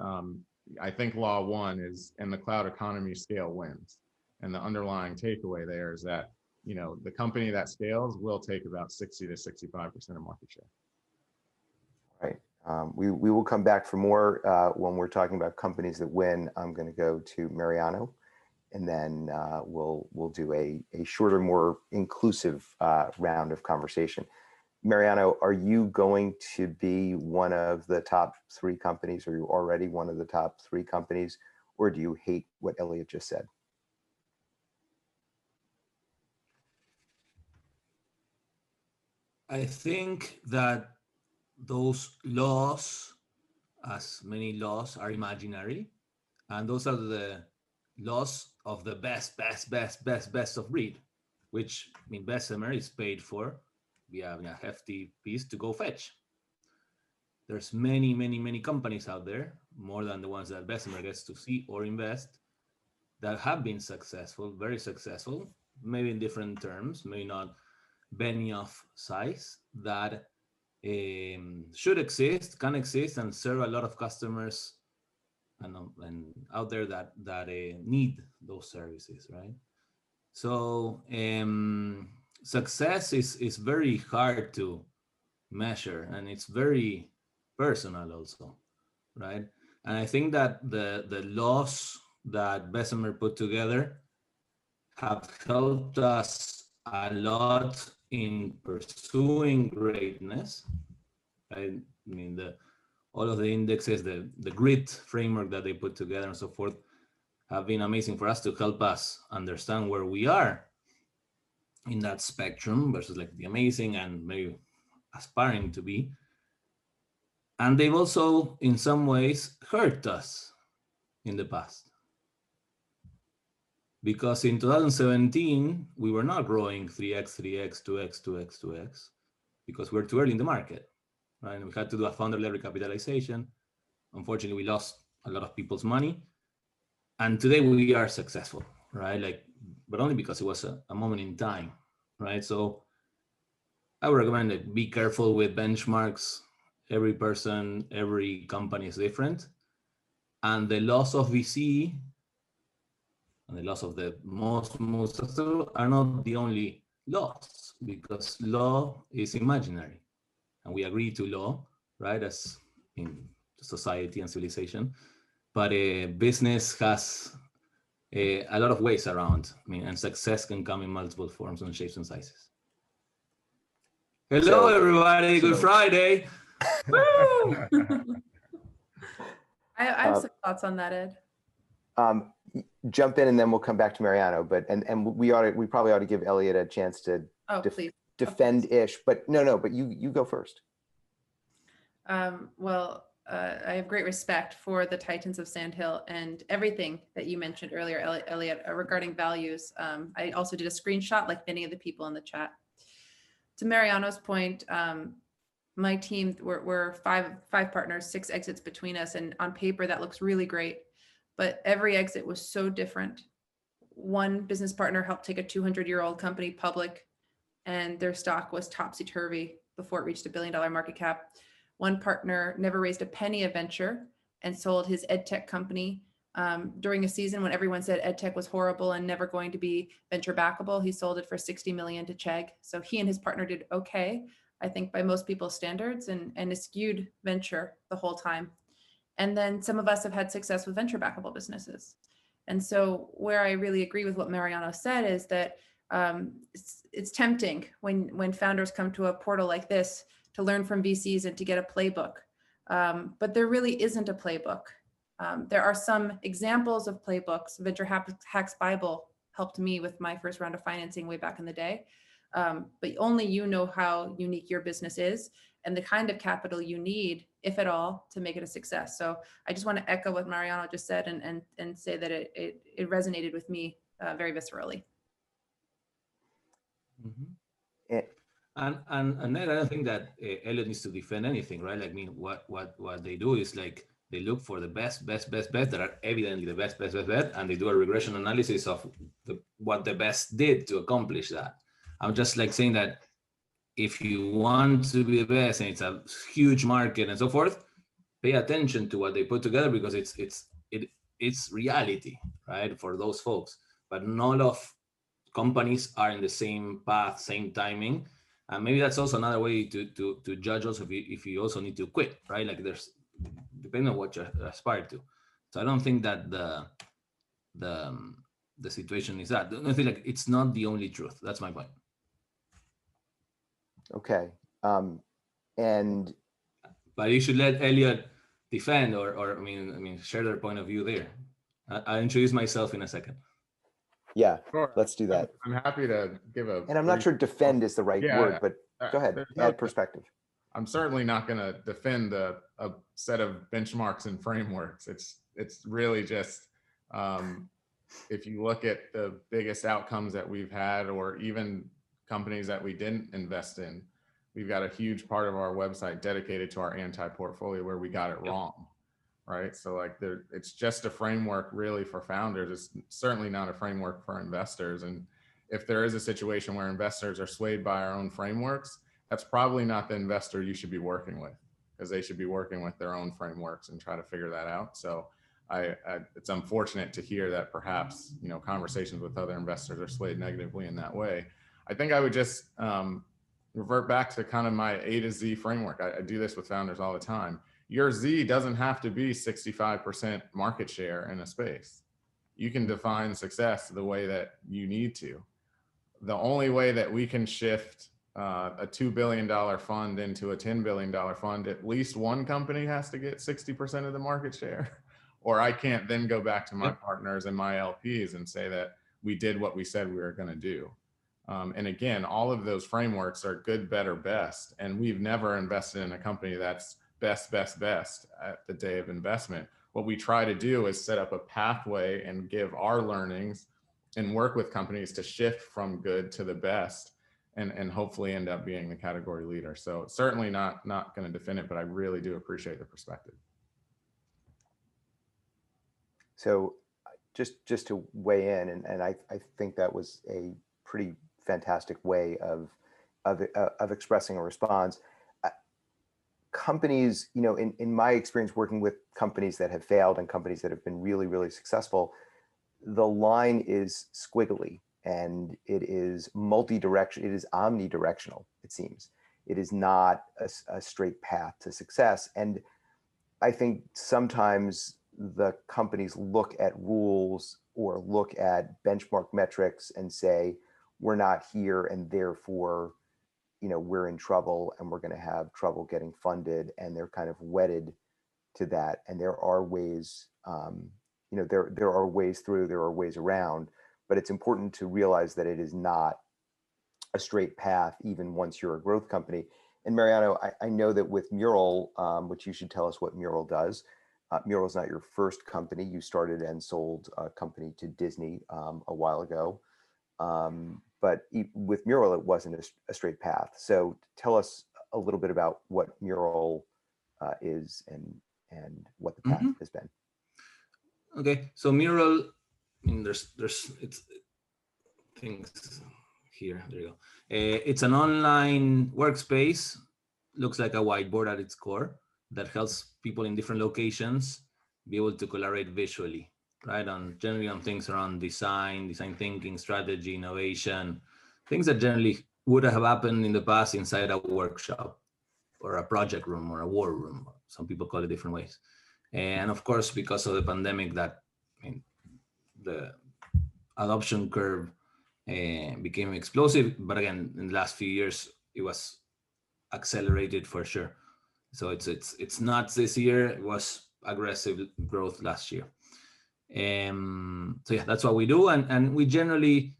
I think law one is in the cloud economy, scale wins. And the underlying takeaway there is that, you know, the company that scales will take about 60 to 65% of market share. Right. We will come back for more when we're talking about companies that win. I'm going to go to Mariano, and then we'll do a shorter, more inclusive round of conversation. Mariano, are you going to be one of the top 3 companies? Are you already one of the top 3 companies, or do you hate what Elliot just said? I think that those laws, as many laws, are imaginary, and those are the laws of the best of breed, which I mean Bessemer is paid for via a hefty piece to go fetch. There's many companies out there, more than the ones that Bessemer gets to see or invest, that have been successful, very successful, maybe in different terms, maybe not Benioff size, that should exist, can exist, and serve a lot of customers and out there that need those services, right? So success is very hard to measure, and it's very personal also, right? And I think that the laws that Bessemer put together have helped us a lot in pursuing greatness. I mean, all of the indexes, the grit framework that they put together and so forth have been amazing for us to help us understand where we are in that spectrum versus like the amazing and maybe aspiring to be. And they've also, in some ways, hurt us in the past. Because in 2017, we were not growing 3x, 3x, 2x, 2x, 2x, because we're too early in the market, right? And we had to do a founder-led recapitalization. Unfortunately, we lost a lot of people's money. And today we are successful, right? Like, but only because it was a moment in time, right? So I would recommend that be careful with benchmarks. Every person, every company is different. And the loss of VC and the loss of the most successful are not the only loss, because law is imaginary. And we agree to law, right, as in society and civilization. But business has a lot of ways around. I mean, and success can come in multiple forms and shapes and sizes. Hello, everybody. Good Friday. Woo! I have some thoughts on that, Ed. Jump in and then we'll come back to Mariano. But we probably ought to give Elliot a chance to defend-ish. But but you go first. Well, I have great respect for the Titans of Sand Hill and everything that you mentioned earlier, Elliot, regarding values. I also did a screenshot like many of the people in the chat. To Mariano's point, my team, we're five partners, 6 exits between us. And on paper, that looks really great. but every exit was so different. One business partner helped take a 200-year-old company public, and their stock was topsy-turvy before it reached $1 billion market cap. One partner never raised a penny of venture and sold his ed tech company during a season when everyone said ed tech was horrible and never going to be venture backable. He sold it for 60 million to Chegg. So he and his partner did okay, I think, by most people's standards, and eschewed venture the whole time. And then some of us have had success with venture backable businesses. And so where I really agree with what Mariano said is that it's tempting when founders come to a portal like this to learn from VCs and to get a playbook. But there really isn't a playbook. There are some examples of playbooks. Venture Hacks Bible helped me with my first round of financing way back in the day. But only you know how unique your business is and the kind of capital you need, if at all, to make it a success. So I just want to echo what Mariano just said and say that it resonated with me very viscerally. Mm-hmm. And I don't think that Elliot needs to defend anything, right? Like, I mean, what they do is like they look for the best that are evidently the best, and they do a regression analysis of what the best did to accomplish that. I'm just like saying that if you want to be the best and it's a huge market and so forth, pay attention to what they put together, because it's reality, right, for those folks. But not of companies are in the same path, same timing. And maybe that's also another way to judge also if you also need to quit, right? Like there's, depending on what you aspire to. So I don't think that the situation is that. I think like it's not the only truth. That's my point. Okay. But you should let Elliot defend or I mean share their point of view there. I'll introduce myself in a second. Yeah, Sure. let's do that. I'm happy to give a. And I'm not sure defend is the right word, but go ahead, add perspective. I'm certainly not going to defend a set of benchmarks and frameworks. It's really just, if you look at the biggest outcomes that we've had, or even companies that we didn't invest in, we've got a huge part of our website dedicated to our anti-portfolio where we got it wrong, right? So like it's just a framework really for founders. It's certainly not a framework for investors. And if there is a situation where investors are swayed by our own frameworks, that's probably not the investor you should be working with, because they should be working with their own frameworks and try to figure that out. So it's unfortunate to hear that perhaps, conversations with other investors are swayed negatively in that way. I think I would just revert back to kind of my A to Z framework. I do this with founders all the time. Your Z doesn't have to be 65% market share in a space. You can define success the way that you need to. The only way that we can shift a $2 billion fund into a $10 billion fund, at least one company has to get 60% of the market share. Or I can't then go back to my partners and my LPs and say that we did what we said we were going to do. And again, all of those frameworks are good, better, best. And we've never invested in a company that's best at the day of investment. What we try to do is set up a pathway and give our learnings and work with companies to shift from good to the best and hopefully end up being the category leader. So certainly not going to defend it, but I really do appreciate the perspective. So just to weigh in, and I think that was a pretty fantastic way of expressing a response. Companies, in my experience working with companies that have failed and companies that have been really, really successful, the line is squiggly and it is multi-directional, it is omnidirectional, it seems. It is not a straight path to success. And I think sometimes the companies look at rules or look at benchmark metrics and say, we're not here and therefore, we're in trouble and we're going to have trouble getting funded, and they're kind of wedded to that. And there are ways, there are ways through, there are ways around, but it's important to realize that it is not a straight path, even once you're a growth company. And Mariano, I know that with Mural, which you should tell us what Mural does. Mural is not your first company. You started and sold a company to Disney a while ago. But with Mural, it wasn't a straight path. So tell us a little bit about what Mural is and what the path has been. Okay, so Mural, I mean, it's things here. There you go. It's an online workspace. Looks like a whiteboard at its core that helps people in different locations be able to collaborate visually, right? On generally on things around design thinking, strategy, innovation, things that generally would have happened in the past inside a workshop or a project room or a war room. Some people call it different ways. And of course, because of the pandemic, that, I mean, the adoption curve became explosive. But again, in the last few years, it was accelerated for sure. So it's not this year. It was aggressive growth last year. So yeah, that's what we do, and we generally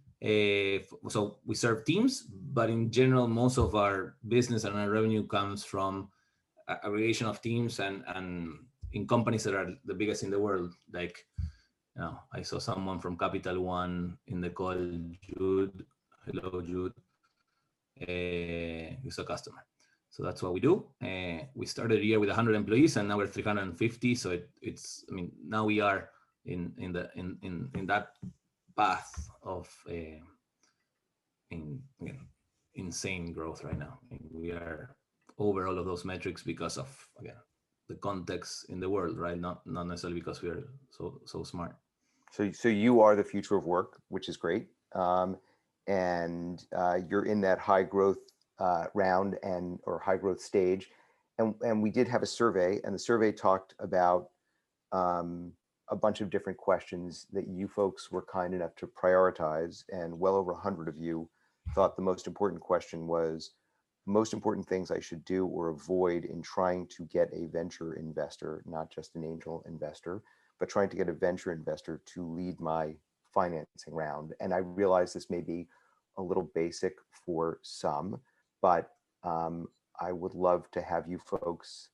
so we serve teams, but in general, most of our business and our revenue comes from aggregation of teams and in companies that are the biggest in the world. Like, you know, I saw someone from Capital One in the call, Jude. Hello, Jude. He's a customer. So that's what we do. We started a year with 100 employees, and now we're 350. So it's, I mean, now we are in that path of insane growth right now. I mean, we are over all of those metrics because of, again, the context in the world, right? Not necessarily because we are so smart. So you are the future of work, which is great. And you're in that high growth round or high growth stage. And we did have a survey, and the survey talked about a bunch of different questions that you folks were kind enough to prioritize. And well over 100 of you thought the most important question was most important things I should do or avoid in trying to get a venture investor, not just an angel investor, but trying to get a venture investor to lead my financing round. And I realize this may be a little basic for some, but I would love to have you folks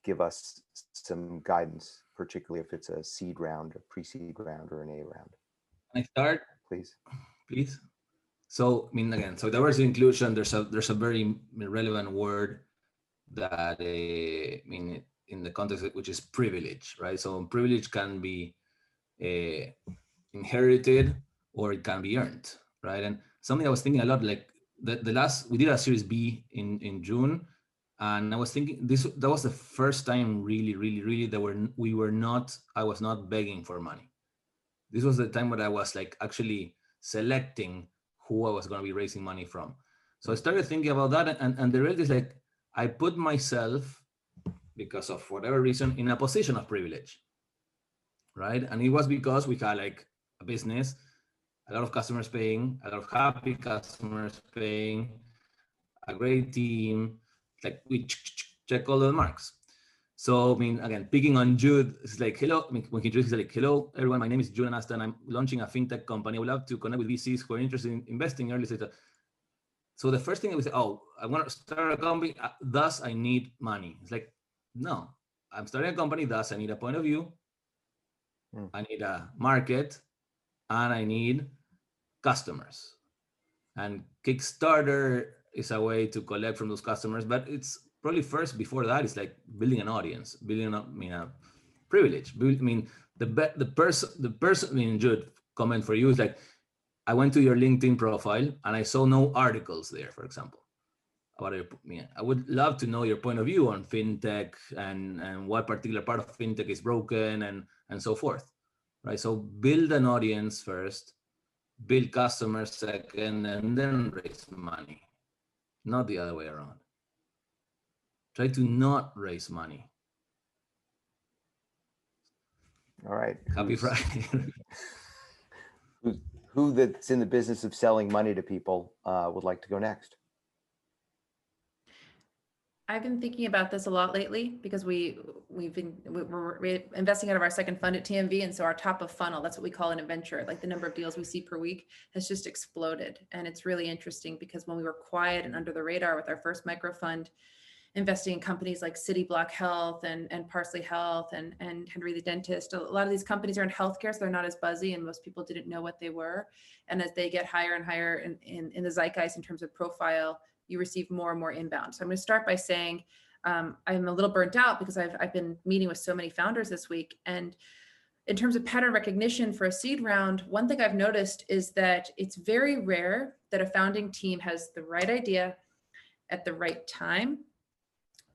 give us some guidance, particularly if it's a seed round, a pre-seed round, or an A round. Can I start? Please. So, I mean, again, so diversity inclusion, there's a very relevant word that, I mean, in the context, which is privilege, right? So privilege can be inherited or it can be earned, right? And something I was thinking a lot, like we did a Series B in June, and I was thinking that was the first time really that I was not begging for money. This was the time when I was like actually selecting who I was going to be raising money from. So I started thinking about that, and the reality is, like, I put myself, because of whatever reason, in a position of privilege, right? And it was because we had like a business, a lot of customers paying, a lot of happy customers paying, a great team, like we check all the marks. So, I mean, again, picking on Jude, it's like, hello, I mean, when he introduced, he's like, hello, everyone, my name is Jude Anasta, and I'm launching a fintech company. I would love to connect with VCs who are interested in investing in early stage. So the first thing I would say, oh, I want to start a company, thus I need money. It's like, no, I'm starting a company, thus I need a point of view, I need a market, and I need customers. And Kickstarter is a way to collect from those customers, but it's probably first, before that, it's like building an audience, building a privilege. I mean, the person, I mean, Jude, comment for you is like, I went to your LinkedIn profile and I saw no articles there, for example, about it. I would love to know your point of view on fintech and what particular part of fintech is broken and so forth, right? So build an audience first, build customers second, and then raise money, not the other way around. Try to not raise money. All right. Happy Friday. Who that's in the business of selling money to people would like to go next? I've been thinking about this a lot lately because we're investing out of our second fund at TMV, and so our top of funnel, that's what we call an adventure, like the number of deals we see per week has just exploded. And it's really interesting because when we were quiet and under the radar with our first micro fund, investing in companies like City Block Health and Parsley Health and Henry the Dentist, a lot of these companies are in healthcare, so they're not as buzzy, and most people didn't know what they were. And as they get higher and higher in the zeitgeist in terms of profile, you receive more and more inbound. So I'm going to start by saying I'm a little burnt out because I've been meeting with so many founders this week, and in terms of pattern recognition for a seed round, one thing I've noticed is that it's very rare that a founding team has the right idea at the right time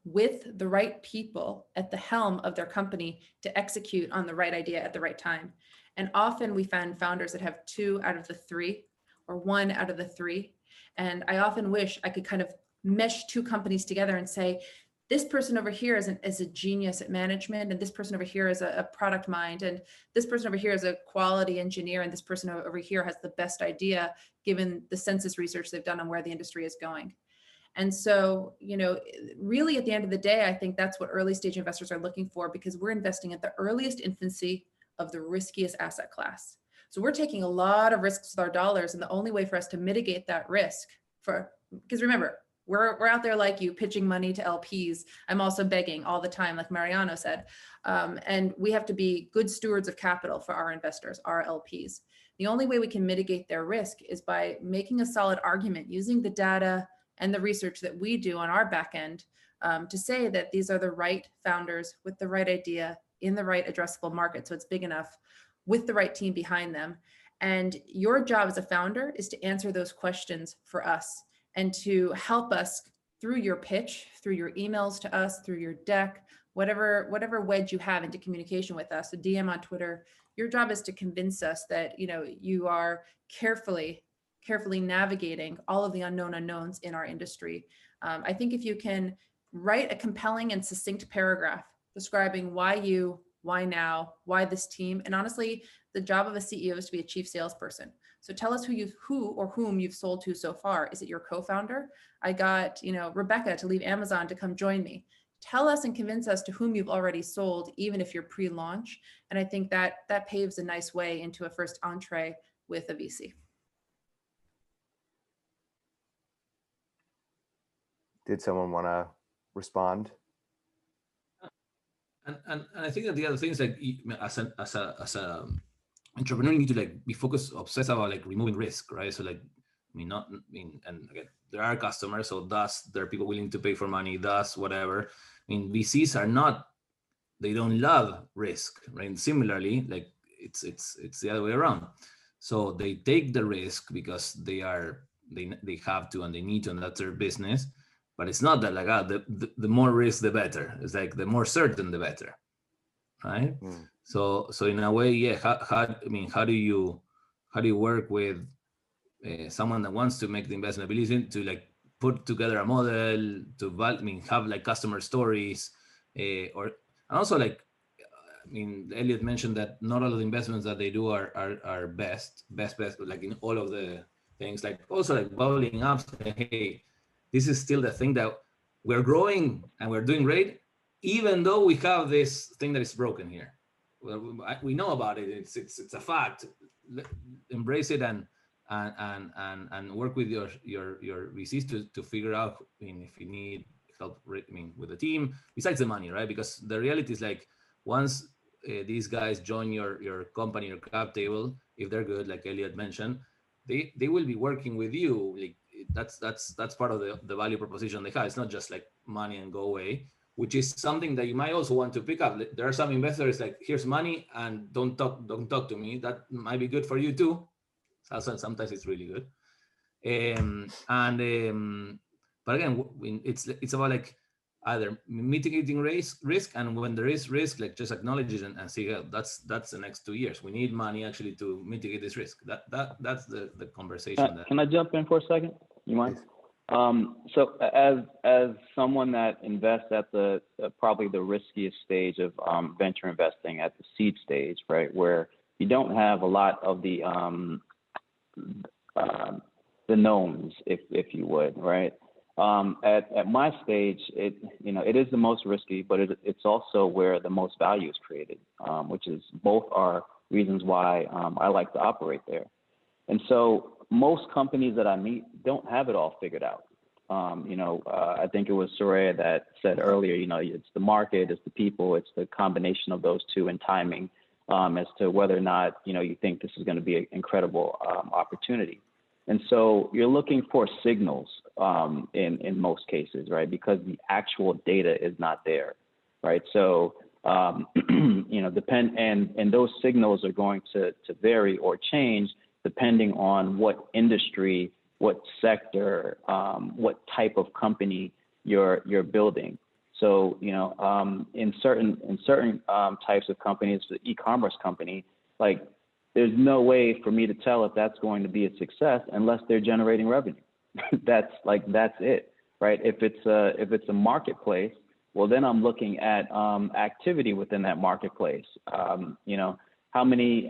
with the right people at the helm of their company to execute on the right idea at the right time. And often we find founders that have 2 out of the 3 or 1 out of the 3. And I often wish I could kind of mesh 2 companies together and say, this person over here is a genius at management, and this person over here is a product mind, and this person over here is a quality engineer, and this person over here has the best idea given the census research they've done on where the industry is going. And so, you know, really at the end of the day, I think that's what early stage investors are looking for, because we're investing at the earliest infancy of the riskiest asset class. So we're taking a lot of risks with our dollars, and the only way for us to mitigate that risk because remember, we're out there like you pitching money to LPs. I'm also begging all the time, like Mariano said, and we have to be good stewards of capital for our investors, our LPs. The only way we can mitigate their risk is by making a solid argument using the data and the research that we do on our back end to say that these are the right founders with the right idea in the right addressable market, so it's big enough, with the right team behind them. And your job as a founder is to answer those questions for us and to help us through your pitch, through your emails to us, through your deck, whatever wedge you have into communication with us, a DM on Twitter. Your job is to convince us that, you know, you are carefully navigating all of the unknown unknowns in our industry. I think if you can write a compelling and succinct paragraph describing why you, why now, why this team, and honestly, the job of a CEO is to be a chief salesperson. So tell us who or whom you've sold to so far. Is it your co-founder? I got, you know, Rebecca to leave Amazon to come join me. Tell us and convince us to whom you've already sold, even if you're pre-launch. And I think that paves a nice way into a first entree with a VC. Did someone want to respond? And I think that the other thing is, like, as a entrepreneur, you need to like be obsessed about like removing risk, right? So like, and again, there are customers, so thus there are people willing to pay for money, thus whatever. I mean, VCs are not, they don't love risk, right? And similarly, like it's the other way around. So they take the risk because they have to and they need to, and that's their business. But it's not that like, the more risk, the better. It's like the more certain, the better, right? Mm. So in a way, yeah. How do you work with someone that wants to make the investment ability to like put together a model to have like customer stories, and also like, Elliot mentioned that not all of the investments that they do are best, like in all of the things. Like also like bubbling up, saying, hey, this is still the thing that we're growing and we're doing great, even though we have this thing that is broken here. Well, we know about it. It's a fact. Embrace it and work with your VCs to figure out if you need help with the team besides the money, right? Because the reality is like once these guys join your company, your cap table, if they're good, like Elliot mentioned, they will be working with you. Like that's part of the value proposition they have. It's not just like money and go away, which is something that you might also want to pick up. There are some investors like, here's money and don't talk to me. That might be good for you too. Sometimes it's really good. But again, it's about like either mitigating risk, and when there is risk, like just acknowledge it and see, that's the next 2 years. We need money actually to mitigate this risk. That's the conversation. Can I jump in for a second? You mind? So as someone that invests at the probably the riskiest stage of venture investing, at the seed stage, right, where you don't have a lot of the knowns, if you would, right? At my stage, it is the most risky, but it's also where the most value is created, which is both are reasons why I like to operate there. And so most companies that I meet don't have it all figured out. I think it was Soraya that said earlier, it's the market, it's the people, it's the combination of those two and timing as to whether or not, you think this is going to be an incredible opportunity. And so you're looking for signals in most cases, right? Because the actual data is not there, right? So depend, and those signals are going to vary or change depending on what industry, what sector, what type of company you're building. So, in certain types of companies, the e-commerce company, like there's no way for me to tell if that's going to be a success unless they're generating revenue. that's it, right? If it's a marketplace, well, then I'm looking at activity within that marketplace. How many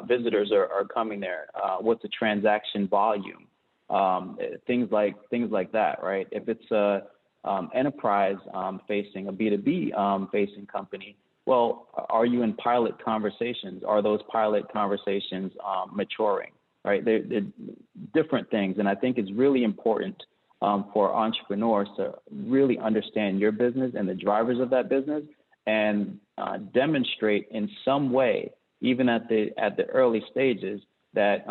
visitors are coming there? What's the transaction volume? Things like that, right? If it's a enterprise facing, a B2B facing company, well, are you in pilot conversations? Are those pilot conversations maturing, right? They're different things. And I think it's really important for entrepreneurs to really understand your business and the drivers of that business, and demonstrate in some way, even at the early stages, that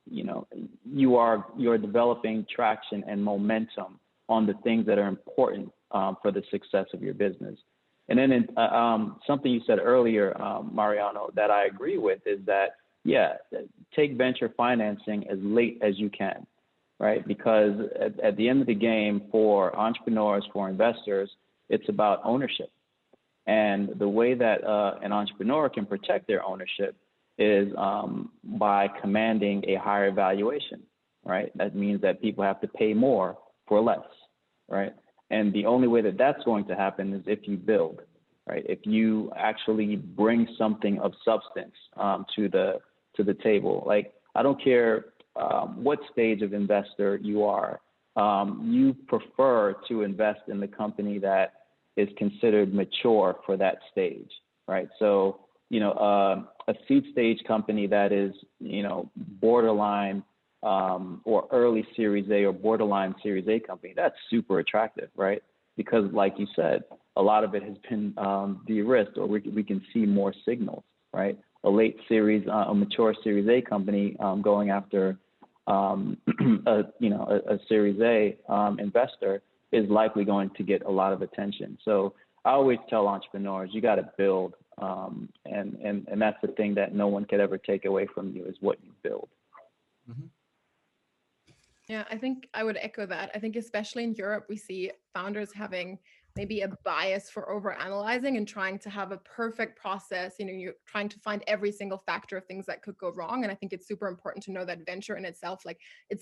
you're developing traction and momentum on the things that are important for the success of your business. And then something you said earlier, Mariano, that I agree with is that, take venture financing as late as you can, right? Because at the end of the game, for entrepreneurs, for investors, it's about ownership. And the way that an entrepreneur can protect their ownership is by commanding a higher valuation, right? That means that people have to pay more for less, right? And the only way that that's going to happen is if you build, right? If you actually bring something of substance to the table. Like, I don't care what stage of investor you are, you prefer to invest in the company that is considered mature for that stage, right? So, a seed stage company that is, borderline or early Series A or borderline Series A company, that's super attractive, right? Because like you said, a lot of it has been de-risked, or we can see more signals, right? A late series, a mature Series A company going after a Series A investor is likely going to get a lot of attention. So I always tell entrepreneurs, you got to build, and that's the thing that no one could ever take away from you, is what you build. Mhm. Yeah, I think I would echo that. I think especially in Europe, we see founders having maybe a bias for overanalyzing and trying to have a perfect process. You're trying to find every single factor of things that could go wrong. And I think it's super important to know that venture in itself, like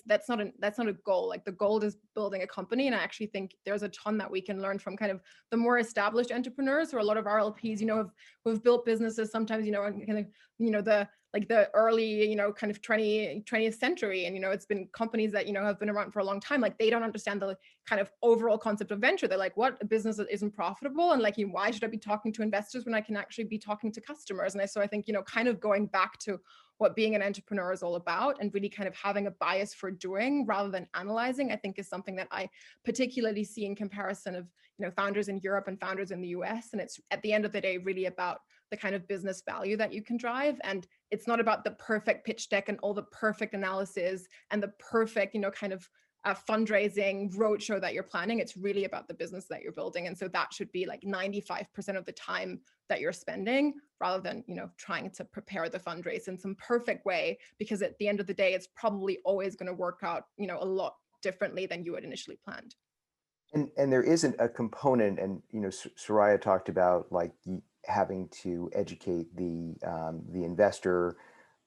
that's not a goal. Like, the goal is building a company. And I actually think there's a ton that we can learn from kind of the more established entrepreneurs, or a lot of our LPs, who've built businesses sometimes, in kind of, the early, kind of 20th century. And, it's been companies that, have been around for a long time. Like, they don't understand the kind of overall concept of venture. They're like, what? A business that isn't profitable? And like, why should I be talking to investors when I can actually be talking to customers? And so I think, kind of going back to what being an entrepreneur is all about, and really kind of having a bias for doing rather than analyzing, I think is something that I particularly see in comparison of, founders in Europe and founders in the US. And it's, at the end of the day, really about the kind of business value that you can drive. And it's not about the perfect pitch deck and all the perfect analysis and the perfect, kind of fundraising roadshow that you're planning. It's really about the business that you're building. And so that should be like 95% of the time that you're spending, rather than, trying to prepare the fundraise in some perfect way, because at the end of the day, it's probably always going to work out, a lot differently than you had initially planned. And there isn't a component, and Soraya talked about like having to educate the investor,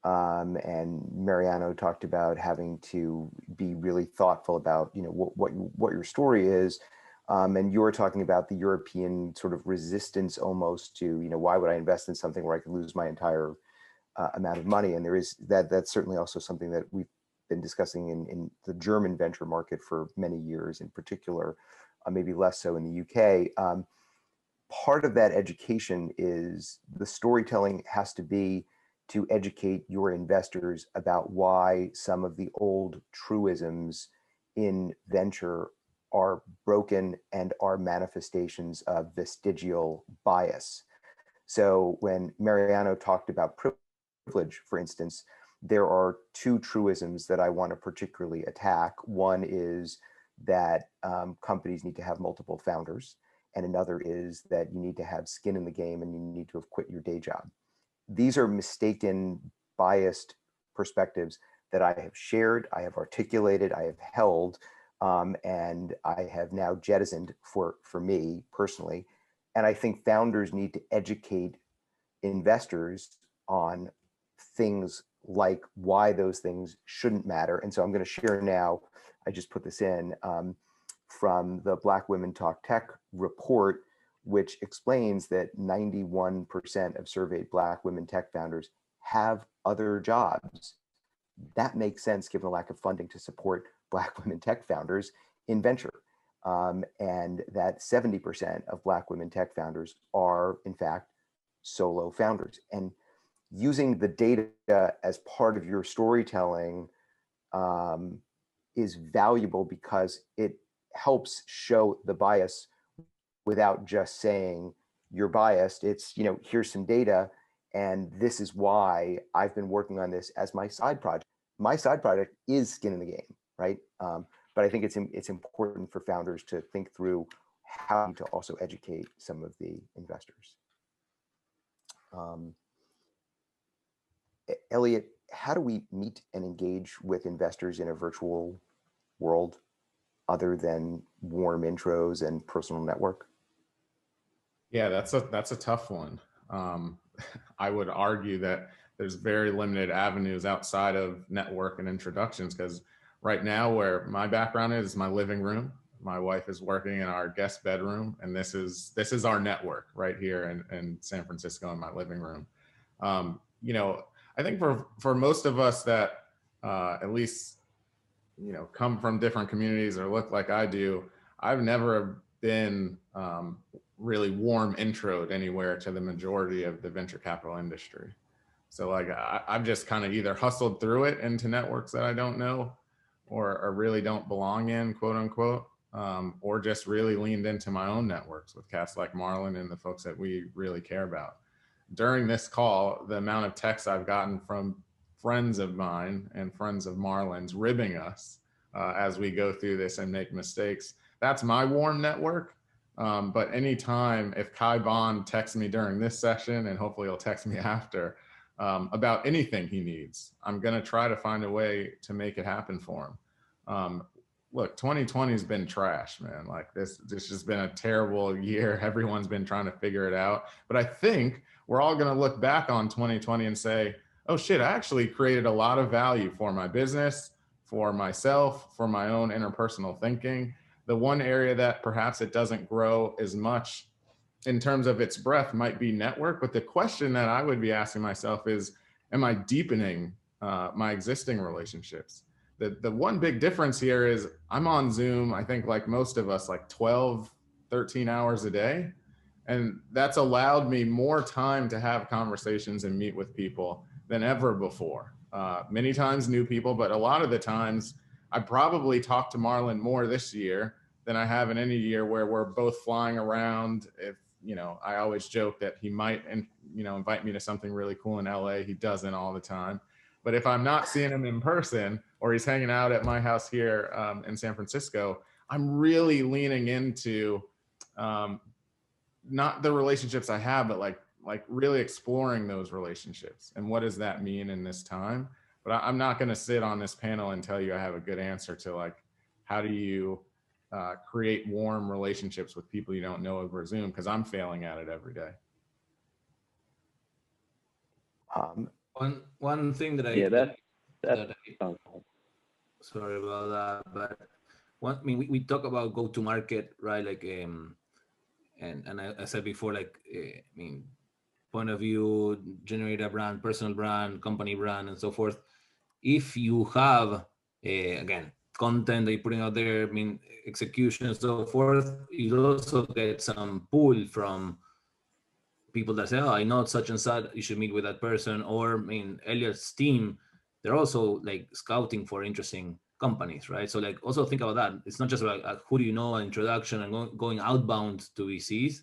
and Mariano talked about having to be really thoughtful about what your story is, and you were talking about the European sort of resistance almost to why would I invest in something where I could lose my entire amount of money. And there is that's certainly also something that we've been discussing in the German venture market for many years in particular, maybe less so in the UK. Part of that education is the storytelling has to be to educate your investors about why some of the old truisms in venture are broken and are manifestations of vestigial bias. So when Mariano talked about privilege, for instance, there are two truisms that I want to particularly attack. One is that companies need to have multiple founders. and another is that you need to have skin in the game and you need to have quit your day job. These are mistaken, biased perspectives that I have shared, I have articulated, I have held, and I have now jettisoned for me personally. And I think founders need to educate investors on things like why those things shouldn't matter. And so I'm going to share now, I just put this in, from the Black Women Talk Tech report, which explains that 91% of surveyed Black women tech founders have other jobs. That makes sense given the lack of funding to support Black women tech founders in venture. And that 70% of Black women tech founders are, in fact, solo founders. And using the data as part of your storytelling is valuable because it helps show the bias without just saying you're biased. It's, you know, here's some data and this is why I've been working on this as my side project. My side project is skin in the game, right? But I think it's important for founders to think through how to also educate some of the investors. Elliot, how do we meet and engage with investors in a virtual world other than warm intros and personal network? Yeah, that's a tough one. I would argue that there's very limited avenues outside of network and introductions, because right now where my background is my living room, my wife is working in our guest bedroom, and this is our network right here in San Francisco in my living room. You know, I think for most of us that at least, you know, come from different communities or look like I do, I've never been really warm introed anywhere to the majority of the venture capital industry. So like I've just kind of either hustled through it into networks that I don't know or really don't belong in, quote unquote, or just really leaned into my own networks with cats like Marlon and the folks that we really care about. During this call, the amount of texts I've gotten from friends of mine and friends of Marlon's ribbing us as we go through this and make mistakes, that's my warm network. But anytime if Kai Bond texts me during this session, and hopefully he'll text me after, about anything he needs, I'm going to try to find a way to make it happen for him. Look, 2020 has been trash, man. Like this has been a terrible year. Everyone's been trying to figure it out. But I think we're all going to look back on 2020 and say, oh shit, I actually created a lot of value for my business, for myself, for my own interpersonal thinking. The one area that perhaps it doesn't grow as much in terms of its breadth might be network. But the question that I would be asking myself is, am I deepening my existing relationships? The one big difference here is I'm on Zoom, I think like most of us, like 12, 13 hours a day. And that's allowed me more time to have conversations and meet with people than ever before. Many times new people, but a lot of the times I probably talked to Marlon more this year than I have in any year where we're both flying around. If, you know, I always joke that he might, you know, invite me to something really cool in LA. He doesn't all the time. But if I'm not seeing him in person or he's hanging out at my house here in San Francisco, I'm really leaning into not the relationships I have, but like really exploring those relationships. And what does that mean in this time? But I'm not going to sit on this panel and tell you I have a good answer to like, how do you create warm relationships with people you don't know over Zoom? Because I'm failing at it every day. One thing that sorry about that, but I mean, we talk about go to market, right? Like, and I said before, like, I mean, point of view, generate a brand, personal brand, company brand, and so forth. If you have, again, content that you're putting out there, I mean, execution and so forth, you also get some pull from people that say, oh, I know such and such, you should meet with that person. Or, I mean, Elliot's team, they're also like scouting for interesting companies, right? So like also think about that. It's not just about who do you know, an introduction and going outbound to VCs,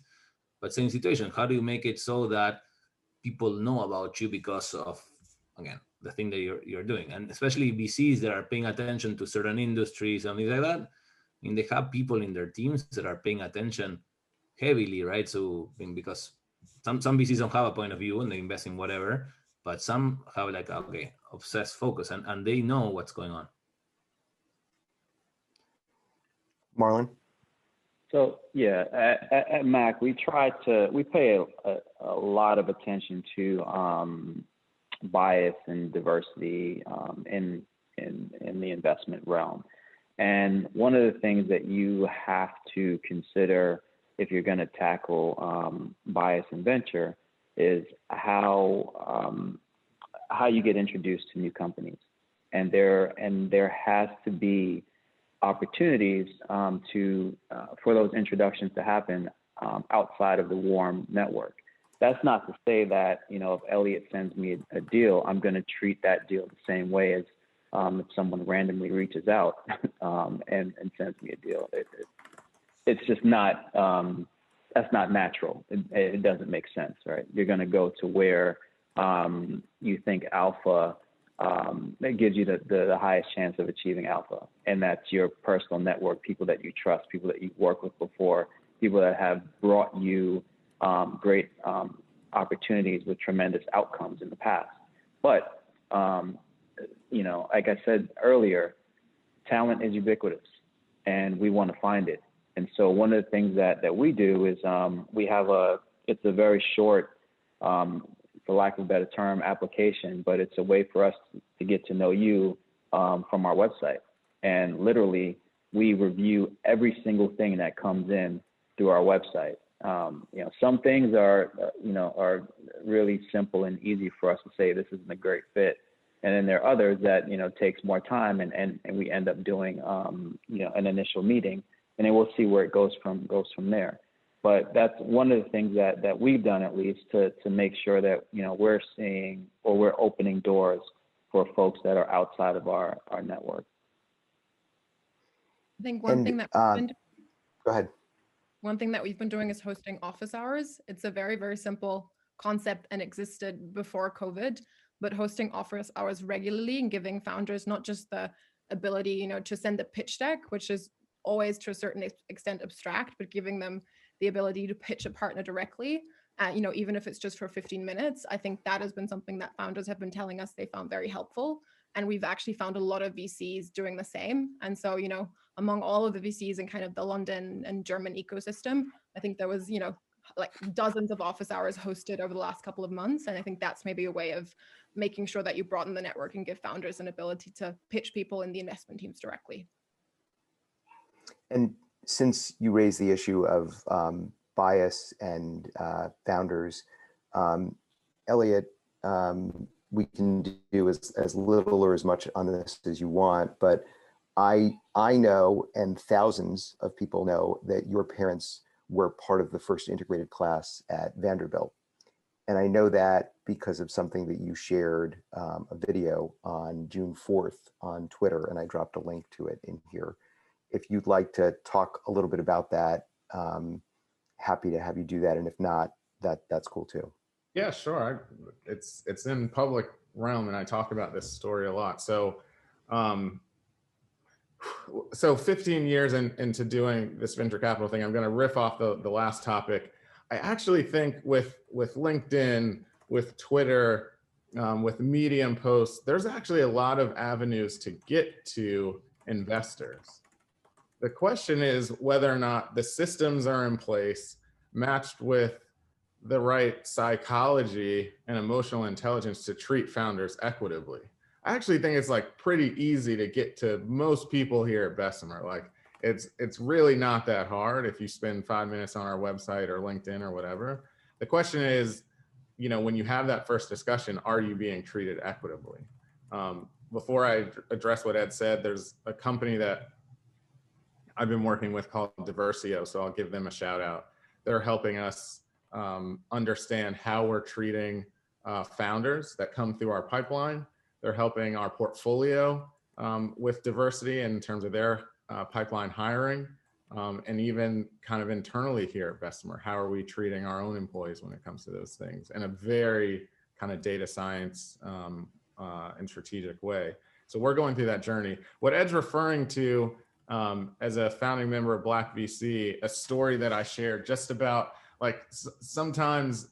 but same situation. How do you make it so that people know about you because of, again, the thing that you're doing? And especially VCs that are paying attention to certain industries and things like that. I mean, they have people in their teams that are paying attention. heavily, right? So because some VCs don't have a point of view and they invest in whatever, but some have like, okay, obsessed focus, and they know what's going on. Marlon? So yeah, at Mac, we pay a lot of attention to bias and diversity in the investment realm. And one of the things that you have to consider if you're going to tackle bias in venture is how you get introduced to new companies, and there has to be opportunities for those introductions to happen outside of the warm network. That's not to say that, you know, if Elliot sends me a deal, I'm going to treat that deal the same way as if someone randomly reaches out and sends me a deal. It's just not, that's not natural. It doesn't make sense, right? You're going to go to where you think alpha, that gives you the highest chance of achieving alpha. And that's your personal network, people that you trust, people that you've worked with before, people that have brought you great opportunities with tremendous outcomes in the past. But, you know, like I said earlier, talent is ubiquitous and we want to find it. And so one of the things that we do is we have it's a very short, for lack of a better term, application, but it's a way for us to get to know you from our website. And literally, we review every single thing that comes in through our website. You know, some things are really simple and easy for us to say this isn't a great fit. And then there are others that, you know, takes more time and we end up doing, you know, an initial meeting, and then we'll see where it goes from there. But that's one of the things that we've done, at least, to make sure that, you know, we're seeing or we're opening doors for folks that are outside of our network. I think one thing that go ahead. One thing that we've been doing is hosting office hours. It's a very, very simple concept and existed before COVID, but hosting office hours regularly and giving founders not just the ability, you know, to send a pitch deck, which is always to a certain extent abstract, but giving them the ability to pitch a partner directly, you know, even if it's just for 15 minutes. I think that has been something that founders have been telling us they found very helpful. And we've actually found a lot of VCs doing the same. And so, you know, among all of the VCs in kind of the London and German ecosystem, I think there was, you know, like dozens of office hours hosted over the last couple of months. And I think that's maybe a way of making sure that you broaden the network and give founders an ability to pitch people in the investment teams directly. And since you raised the issue of bias and founders, Elliot, we can do as little or as much on this as you want, but I know, and thousands of people know, that your parents were part of the first integrated class at Vanderbilt. And I know that because of something that you shared, a video on June 4th on Twitter, and I dropped a link to it in here. If you'd like to talk a little bit about that, happy to have you do that. And if not, that's cool too. Yeah, sure. It's in public realm, and I talk about this story a lot. So, so 15 years into doing this venture capital thing, I'm going to riff off the last topic. I actually think with LinkedIn, with Twitter, with Medium posts, there's actually a lot of avenues to get to investors. The question is whether or not the systems are in place, matched with the right psychology and emotional intelligence to treat founders equitably. I actually think it's like pretty easy to get to most people here at Bessemer. Like it's really not that hard if you spend 5 minutes on our website or LinkedIn or whatever. The question is, you know, when you have that first discussion, are you being treated equitably? Before I address what Ed said, there's a company that I've been working with called Diversio, so I'll give them a shout out. They're helping us understand how we're treating founders that come through our pipeline. They're helping our portfolio with diversity in terms of their pipeline hiring, and even kind of internally here at Bessemer, how are we treating our own employees when it comes to those things in a very kind of data science and strategic way. So we're going through that journey. What Ed's referring to as a founding member of Black VC, a story that I shared just about like sometimes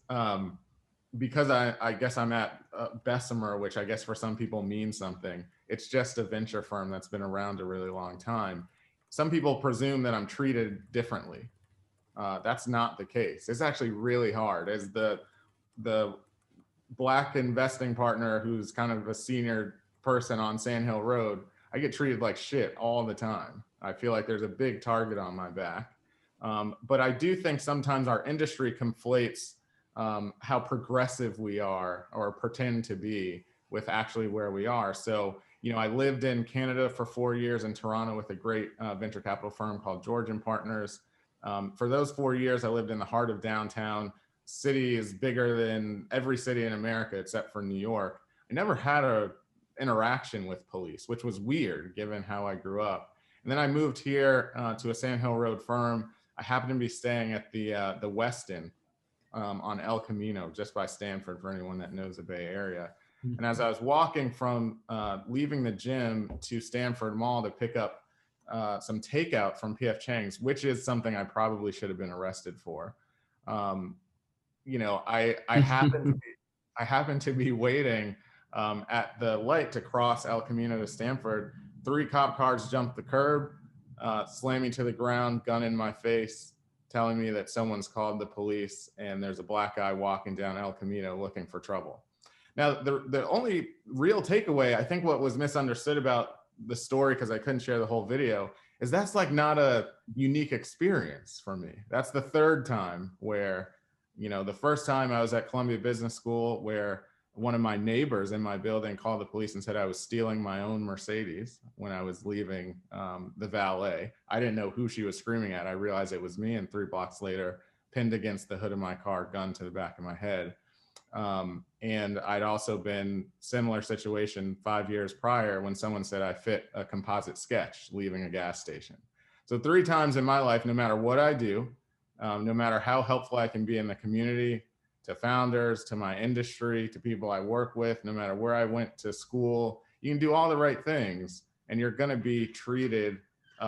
because I guess I'm at Bessemer, which I guess for some people means something. It's just a venture firm that's been around a really long time. Some people presume that I'm treated differently. That's not the case. It's actually really hard. As the Black investing partner who's kind of a senior person on Sand Hill Road, I get treated like shit all the time. I feel like there's a big target on my back. But I do think sometimes our industry conflates how progressive we are or pretend to be with actually where we are. So, you know, I lived in Canada for 4 years in Toronto with a great venture capital firm called Georgian Partners. For those 4 years, I lived in the heart of downtown. City is bigger than every city in America except for New York. I never had a interaction with police, which was weird given how I grew up. And then I moved here to a Sand Hill Road firm. I happened to be staying at the Westin on El Camino, just by Stanford, for anyone that knows the Bay Area. And as I was walking from leaving the gym to Stanford Mall to pick up some takeout from PF Chang's, which is something I probably should have been arrested for. You know, I happened to be waiting at the light to cross El Camino to Stanford. 3 cop cars jumped the curb, slammed me to the ground, gun in my face, telling me that someone's called the police and there's a black guy walking down El Camino looking for trouble. Now, the only real takeaway, I think what was misunderstood about the story, because I couldn't share the whole video, is that's like not a unique experience for me. That's the 3rd time where, you know, the first time I was at Columbia Business School where one of my neighbors in my building called the police and said I was stealing my own Mercedes when I was leaving the valet. I didn't know who she was screaming at. I realized it was me, and 3 blocks later, pinned against the hood of my car, gun to the back of my head. And I'd also been similar situation 5 years prior when someone said I fit a composite sketch leaving a gas station. So 3 times in my life, no matter what I do, no matter how helpful I can be in the community, to founders, to my industry, to people I work with, no matter where I went to school, you can do all the right things and you're going to be treated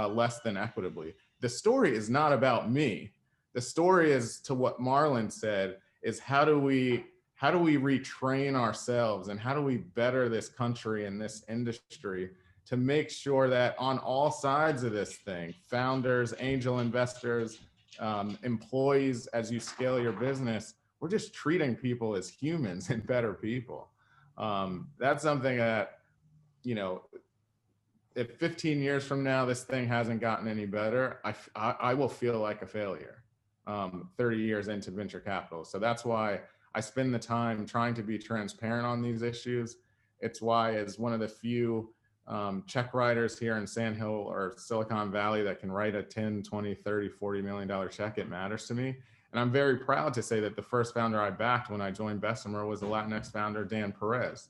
less than equitably. The story is not about me. The story is, to what Marlon said, is how do we retrain ourselves and how do we better this country and this industry to make sure that on all sides of this thing, founders, angel investors, employees, as you scale your business, we're just treating people as humans and better people. That's something that, you know, if 15 years from now this thing hasn't gotten any better, I will feel like a failure 30 years into venture capital. So that's why I spend the time trying to be transparent on these issues. It's why, as one of the few check writers here in Sand Hill or Silicon Valley that can write a 10, 20, 30, $40 million check, it matters to me. And I'm very proud to say that the first founder I backed when I joined Bessemer was the Latinx founder, Dan Perez.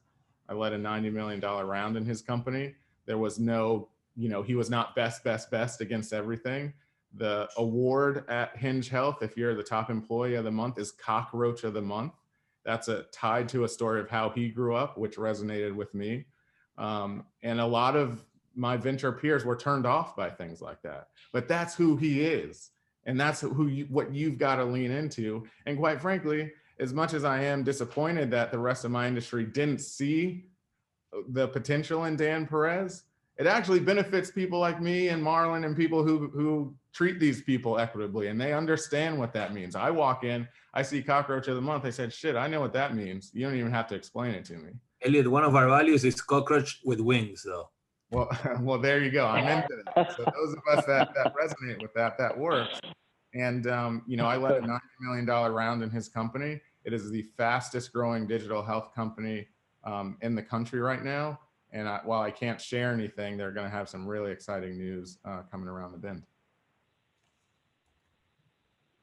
I led a $90 million round in his company. There was no, you know, he was not best against everything. The award at Hinge Health, if you're the top employee of the month, is Cockroach of the Month. That's tied to a story of how he grew up, which resonated with me. And a lot of my venture peers were turned off by things like that. But that's who he is. And that's what you've got to lean into. And quite frankly, as much as I am disappointed that the rest of my industry didn't see the potential in Dan Perez, it actually benefits people like me and Marlon and people who treat these people equitably, and they understand what that means. I walk in, I see Cockroach of the Month. I said, shit, I know what that means. You don't even have to explain it to me. Elliot, one of our values is cockroach with wings, though. Well, there you go. I'm into that. So those of us that resonate with that works. And, you know, I led a $90 million round in his company. It is the fastest growing digital health company in the country right now. And while I can't share anything, they're going to have some really exciting news coming around the bend.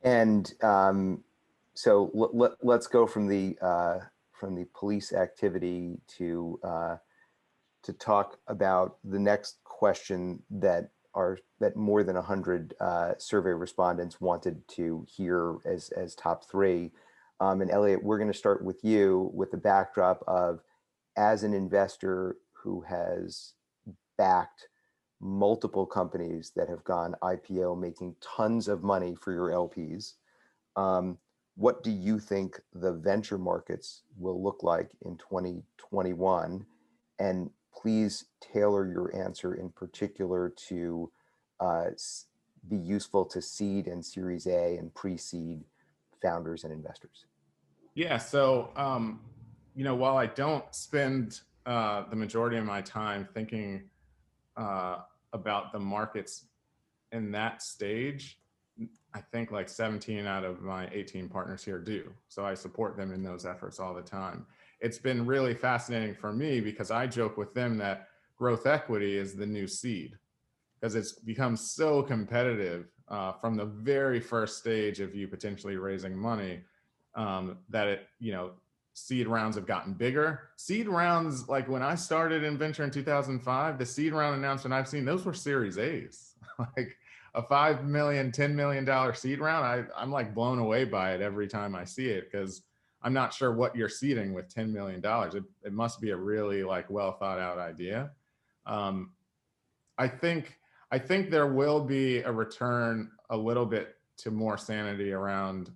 And so let's go from the police activity to talk about the next question that more than 100 survey respondents wanted to hear as top 3. And Elliot, we're going to start with you with the backdrop of, as an investor who has backed multiple companies that have gone IPO making tons of money for your LPs. What do you think the venture markets will look like in 2021? And please tailor your answer in particular to be useful to seed and Series A and pre-seed founders and investors. Yeah, so while I don't spend the majority of my time thinking about the markets in that stage, I think like 17 out of my 18 partners here do. So I support them in those efforts all the time. It's been really fascinating for me because I joke with them that growth equity is the new seed, because it's become so competitive from the very first stage of you potentially raising money that it, seed rounds have gotten bigger. Seed rounds, like when I started in venture in 2005, the seed round announcement I've seen, those were Series A's. Like a $5 million, $10 million seed round, I'm like blown away by it every time I see it, because I'm not sure what you're seeding with $10 million. It must be a really like well thought out idea. I think there will be a return a little bit to more sanity around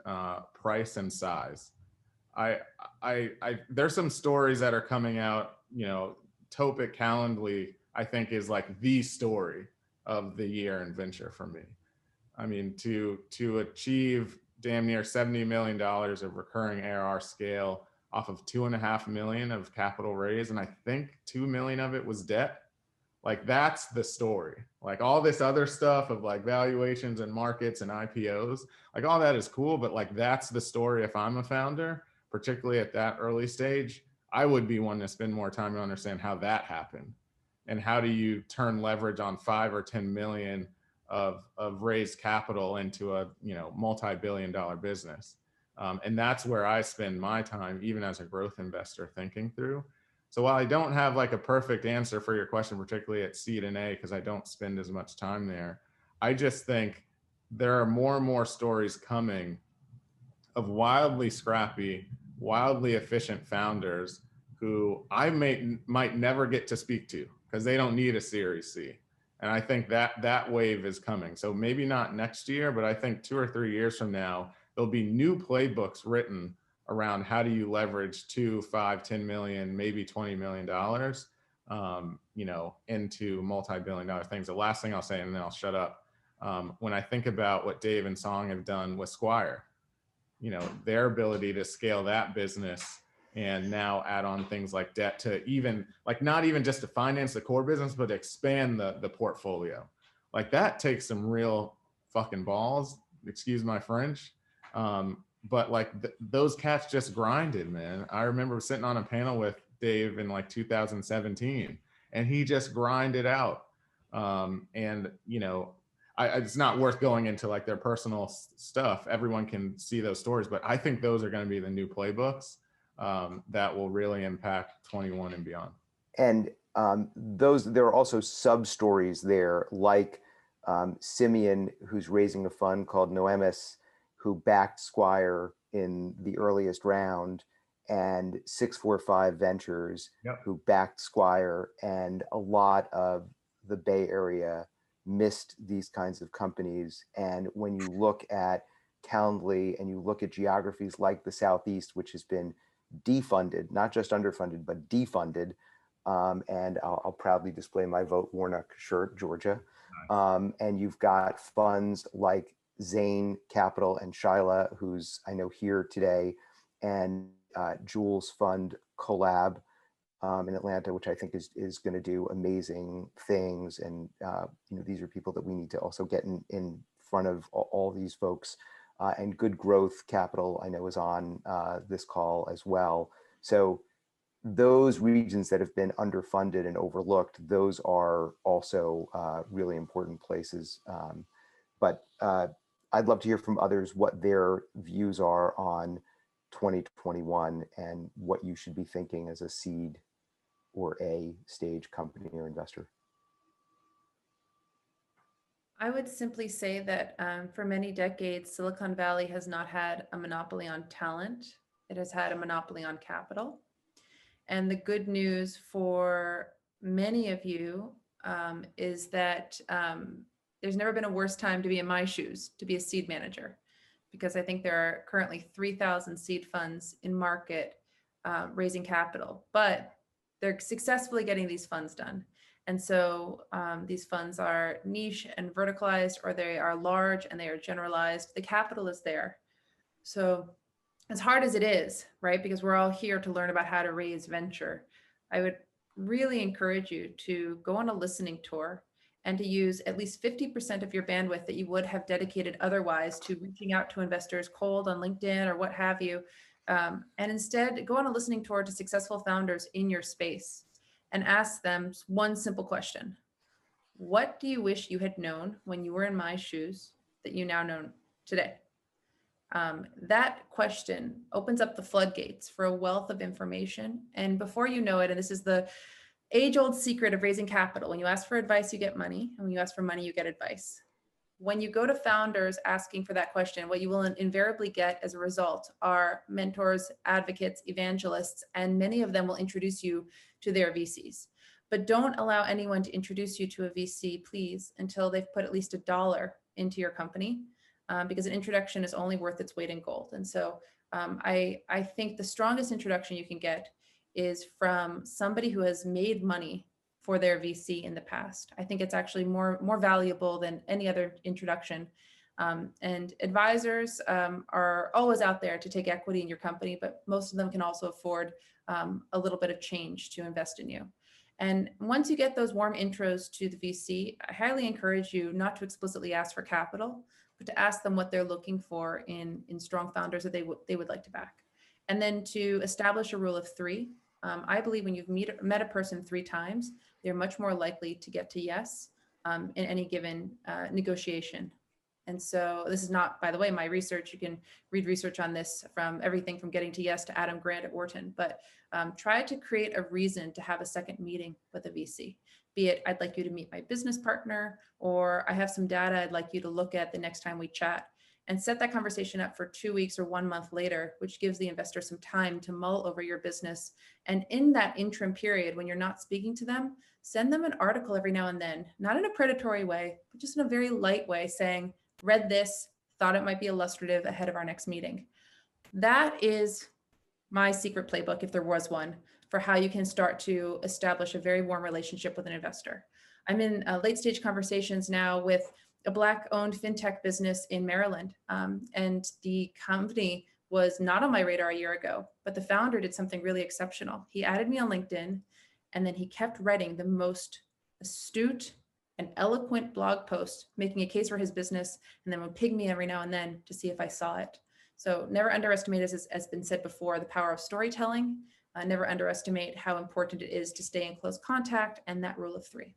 price and size. There's some stories that are coming out, Topic Calendly, I think is like the story of the year in venture for me. I mean, to achieve damn near $70 million of recurring ARR scale off of 2.5 million of capital raised, and I think 2 million of it was debt. Like that's the story. Like all this other stuff of like valuations and markets and IPOs, like all that is cool, but like that's the story. If I'm a founder, particularly at that early stage, I would be one to spend more time to understand how that happened, and how do you turn leverage on 5 or 10 million of raised capital into a multi-billion-dollar business. And that's where I spend my time, even as a growth investor, thinking through. So while I don't have like a perfect answer for your question, particularly at seed and A, because I don't spend as much time there, I just think there are more and more stories coming of wildly scrappy, wildly efficient founders who I might never get to speak to because they don't need a Series C. And I think that wave is coming. So maybe not next year, but I think 2 or 3 years from now, there'll be new playbooks written around how do you leverage 2, 5, 10 million, maybe $20 million, into multi-billion-dollar things. The last thing I'll say, and then I'll shut up. When I think about what Dave and Song have done with Squire, their ability to scale that business and now add on things like debt to even like not even just to finance the core business, but to expand the portfolio. Like that takes some real fucking balls, excuse my French. But like those cats just grinded, man. I remember sitting on a panel with Dave in like 2017 and he just grinded out. It's not worth going into like their personal stuff. Everyone can see those stories, but I think those are going to be the new playbooks that will really impact 21 and beyond. And there are also sub stories there, like Simeon, who's raising a fund called Noemis, who backed Squire in the earliest round, and 645 Ventures, yep, who backed Squire, and a lot of the Bay Area missed these kinds of companies. And when you look at Calendly and you look at geographies like the Southeast, which has been defunded, not just underfunded, but defunded, and I'll proudly display my Vote Warnock shirt, Georgia. Nice. And you've got funds like Zane Capital and Shyla, who's I know here today, and Jules Fund Collab in Atlanta, which I think is going to do amazing things. And these are people that we need to also get in front of all these folks. And Good Growth Capital, I know, is on this call as well. So those regions that have been underfunded and overlooked, those are also really important places. But I'd love to hear from others what their views are on 2021 and what you should be thinking as a seed or a stage company or investor. I would simply say that for many decades, Silicon Valley has not had a monopoly on talent. It has had a monopoly on capital. And the good news for many of you is that there's never been a worse time to be in my shoes, to be a seed manager, because I think there are currently 3,000 seed funds in market raising capital, but they're successfully getting these funds done. And so these funds are niche and verticalized, or they are large and they are generalized. The capital is there. So as hard as it is, right, because we're all here to learn about how to raise venture, I would really encourage you to go on a listening tour and to use at least 50% of your bandwidth that you would have dedicated otherwise to reaching out to investors cold on LinkedIn or what have you. And instead go on a listening tour to successful founders in your space and ask them one simple question. What do you wish you had known when you were in my shoes that you now know today? That question opens up the floodgates for a wealth of information. And before you know it, and this is the age-old secret of raising capital, when you ask for advice, you get money. And when you ask for money, you get advice. When you go to founders asking for that question, what you will invariably get as a result are mentors, advocates, evangelists, and many of them will introduce you to their VCs. But don't allow anyone to introduce you to a VC, please, until they've put at least $1 into your company. Because an introduction is only worth its weight in gold. And so I think the strongest introduction you can get is from somebody who has made money for their VC in the past. I think it's actually more valuable than any other introduction. And advisors are always out there to take equity in your company, but most of them can also afford a little bit of change to invest in you. And once you get those warm intros to the VC, I highly encourage you not to explicitly ask for capital, but to ask them what they're looking for in strong founders that they would like to back. And then to establish a rule of 3. I believe when you've met a person 3 times, they're much more likely to get to yes in any given negotiation. And so this is not, by the way, my research. You can read research on this from everything from getting to yes to Adam Grant at Wharton, but try to create a reason to have a second meeting with a VC. Be it, I'd like you to meet my business partner, or I have some data I'd like you to look at the next time we chat, and set that conversation up for 2 weeks or 1 month later, which gives the investor some time to mull over your business. And in that interim period, when you're not speaking to them, send them an article every now and then, not in a predatory way, but just in a very light way, saying, read this, thought it might be illustrative ahead of our next meeting. That is my secret playbook, if there was one, for how you can start to establish a very warm relationship with an investor. I'm in late stage conversations now with a Black-owned fintech business in Maryland. And the company was not on my radar a year ago, but the founder did something really exceptional. He added me on LinkedIn, and then he kept writing the most astute and eloquent blog posts, making a case for his business, and then would ping me every now and then to see if I saw it. So never underestimate, as has been said before, the power of storytelling. Never underestimate how important it is to stay in close contact, and that rule of 3.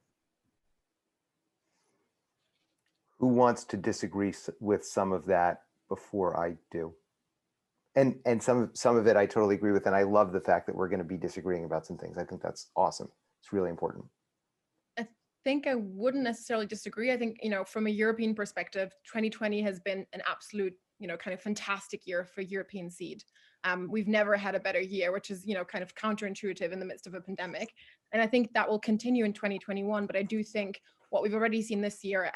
Who wants to disagree with some of that before I do? And some of it I totally agree with, and I love the fact that we're going to be disagreeing about some things. I think that's awesome. It's really important. I think I wouldn't necessarily disagree. I think, from a European perspective, 2020 has been an absolute, kind of fantastic year for European seed. We've never had a better year, which is, kind of counterintuitive in the midst of a pandemic. And I think that will continue in 2021. But I do think what we've already seen this year,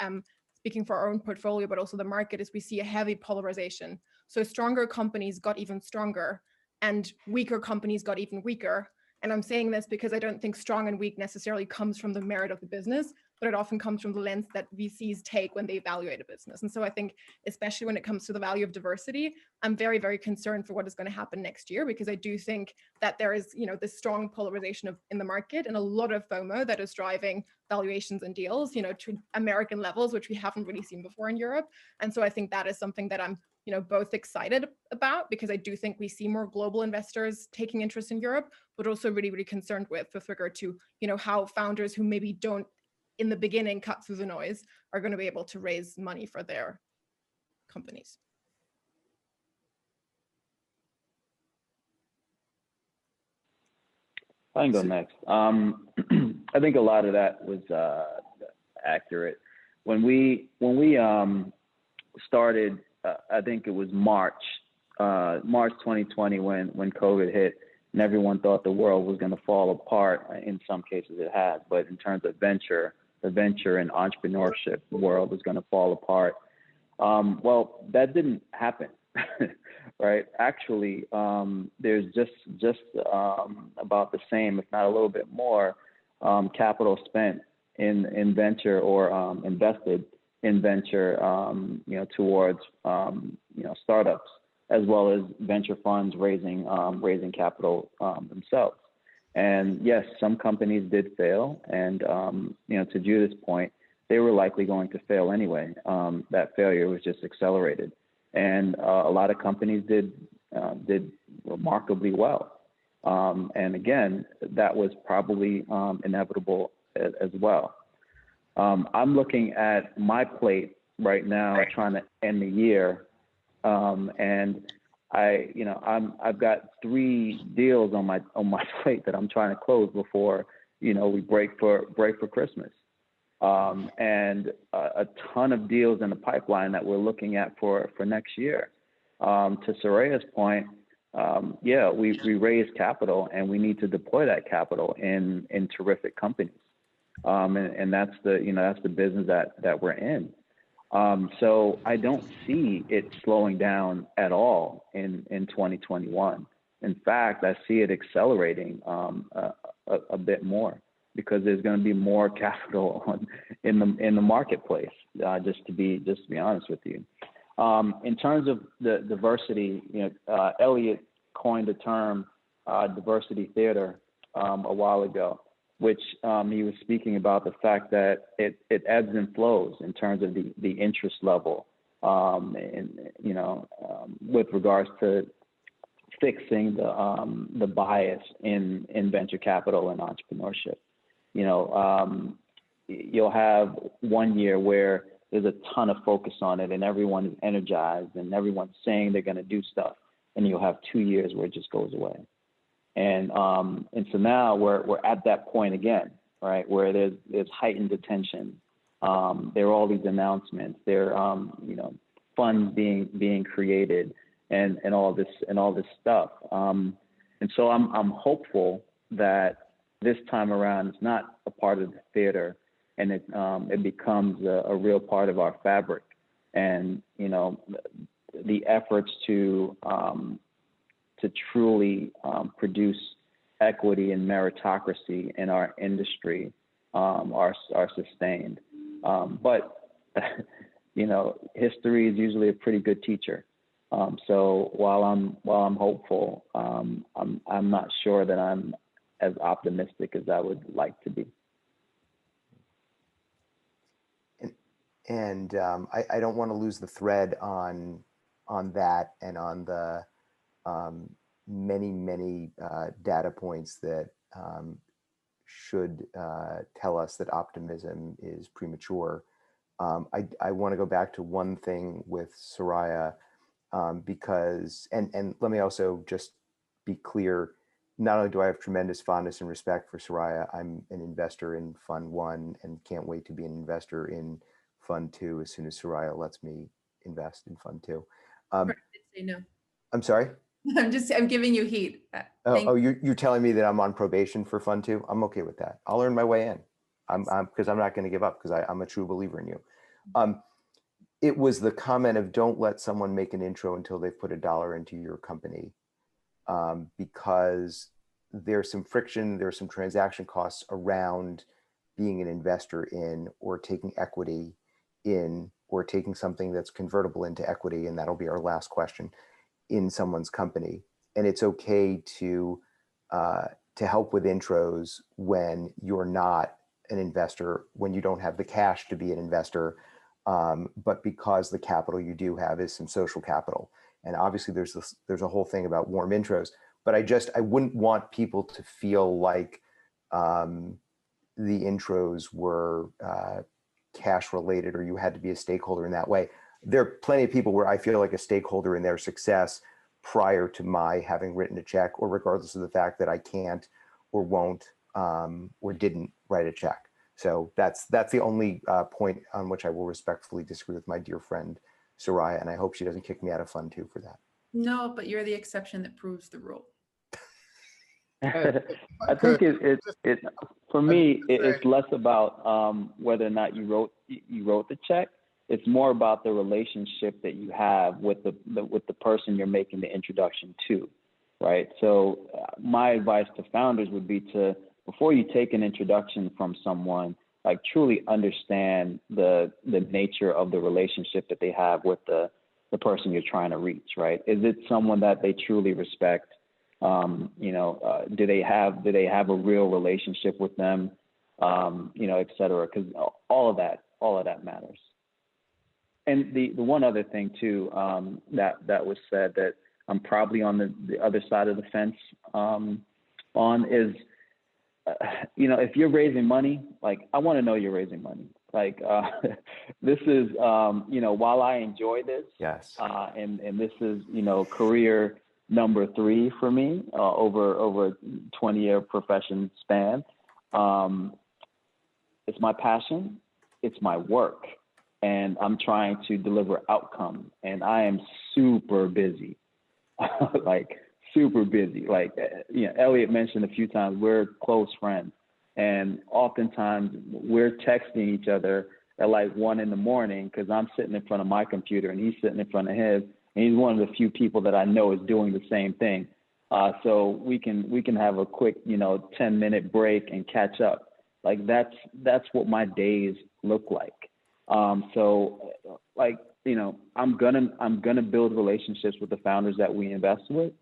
speaking for our own portfolio, but also the market, is we see a heavy polarization. So stronger companies got even stronger and weaker companies got even weaker. And I'm saying this because I don't think strong and weak necessarily comes from the merit of the business, but it often comes from the lens that VCs take when they evaluate a business. And so I think, especially when it comes to the value of diversity, I'm very, very concerned for what is going to happen next year, because I do think that there is, this strong polarization in the market and a lot of FOMO that is driving valuations and deals, to American levels, which we haven't really seen before in Europe. And so I think that is something that I'm, both excited about, because I do think we see more global investors taking interest in Europe, but also really, really concerned with regard to, how founders who maybe don't in the beginning cut through the noise are going to be able to raise money for their companies. I can go next. I think a lot of that was accurate. When we started, I think it was March 2020 when COVID hit, and everyone thought the world was going to fall apart. In some cases it has, but in terms of venture, the venture and entrepreneurship world was going to fall apart. Well, that didn't happen, right? Actually, there's just about the same, if not a little bit more, capital spent in venture or invested in venture, towards startups, as well as venture funds raising capital themselves. And yes, some companies did fail, and to Judith's point, they were likely going to fail anyway. That failure was just accelerated, and a lot of companies did remarkably well. And again, that was probably inevitable as well. I'm looking at my plate right now, trying to end the year, and I've got 3 deals on my plate that I'm trying to close before we break for Christmas, and a ton of deals in the pipeline that we're looking at for next year. To Soraya's point, we raise capital, and we need to deploy that capital in terrific companies, and that's the business that we're in. So I don't see it slowing down at all in 2021. In fact, I see it accelerating a bit more, because there's going to be more capital in the marketplace. Just to be honest with you, in terms of the diversity, Elliot coined the term diversity theater a while ago, which he was speaking about the fact that it ebbs and flows in terms of the interest level, with regards to fixing the bias in venture capital and entrepreneurship. You'll have one year where there's a ton of focus on it, and everyone is energized, and everyone's saying they're going to do stuff, and you'll have 2 years where it just goes away. And so now we're at that point again, right, where there's heightened attention. There are all these announcements. There funds being created, and all this stuff. And so I'm hopeful that this time around it's not a part of the theater, and it becomes a real part of our fabric. And the efforts to truly produce equity and meritocracy in our industry are sustained. But history is usually a pretty good teacher. So while I'm hopeful, I'm not sure that I'm as optimistic as I would like to be. And I don't want to lose the thread on that, and on the many data points that should tell us that optimism is premature. I want to go back to one thing with Soraya, because, and let me also just be clear, not only do I have tremendous fondness and respect for Soraya, I'm an investor in Fund 1 and can't wait to be an investor in Fund 2 as soon as Soraya lets me invest in Fund 2. Say no. I'm sorry? I'm giving you heat. You're telling me that I'm on probation for Fund 2? I'm okay with that. I'll earn my way in. Because I'm not going to give up, because I'm a true believer in you. It was the comment of, don't let someone make an intro until they've put $1 into your company, because there's some friction, there's some transaction costs around being an investor in, or taking equity in, or taking something that's convertible into equity, and that'll be our last question, in someone's company. And it's okay to help with intros when you're not an investor, when you don't have the cash to be an investor, but because the capital you do have is some social capital. And obviously there's a whole thing about warm intros, but I wouldn't want people to feel like the intros were cash related, or you had to be a stakeholder in that way. There are plenty of people where I feel like a stakeholder in their success prior to my having written a check, or regardless of the fact that I can't or won't or didn't write a check. So that's the only point on which I will respectfully disagree with my dear friend Soraya, and I hope she doesn't kick me out of Fund 2 for that. No, but you're the exception that proves the rule. I think it for me it's less about whether or not you wrote the check. It's more about the relationship that you have with the person you're making the introduction to, right? So my advice to founders would be to, before you take an introduction from someone, like truly understand the nature of the relationship that they have with the person you're trying to reach, right? Is it someone that they truly respect? Do they have a real relationship with them? Et cetera, because all of that matters. And the one other thing too, that was said that I'm probably on the other side of the fence on is, if you're raising money, like I want to know you're raising money. Like this is, while I enjoy this, yes, and this is, career number 3 for me over a 20-year profession span. It's my passion, it's my work, and I'm trying to deliver outcome, and I am super busy, like super busy. Like, Elliot mentioned a few times, we're close friends, and oftentimes we're texting each other at like 1 a.m. because I'm sitting in front of my computer and he's sitting in front of his, and he's one of the few people that I know is doing the same thing. So we can have a quick, 10-minute break and catch up. Like that's what my days look like. I'm gonna build relationships with the founders that we invest with.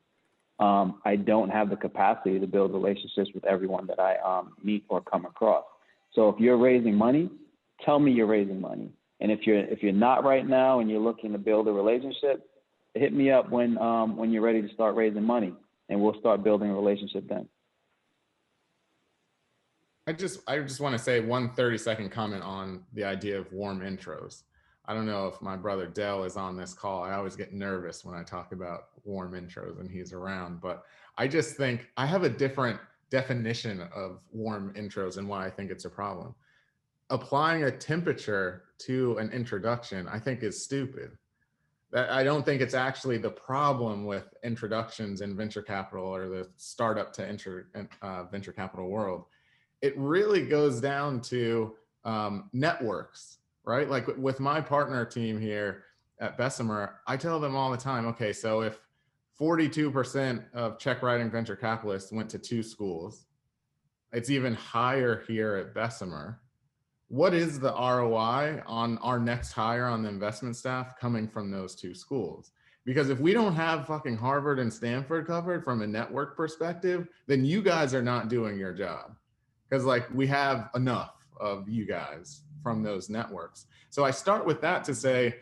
I don't have the capacity to build relationships with everyone that I meet or come across. So if you're raising money, tell me you're raising money. And if you're not right now and you're looking to build a relationship, hit me up when you're ready to start raising money, and we'll start building a relationship then. I just want to say one 30-second comment on the idea of warm intros. I don't know if my brother Dell is on this call. I always get nervous when I talk about warm intros and he's around, but I just think I have a different definition of warm intros and why I think it's a problem. Applying a temperature to an introduction, I think, is stupid. I don't think it's actually the problem with introductions in venture capital or the startup to venture capital world. It really goes down to networks, right? Like with my partner team here at Bessemer, I tell them all the time, okay, so if 42% of check writing venture capitalists went to 2 schools, it's even higher here at Bessemer. What is the ROI on our next hire on the investment staff coming from those 2 schools? Because if we don't have fucking Harvard and Stanford covered from a network perspective, then you guys are not doing your job. Because like we have enough of you guys from those networks. So I start with that to say,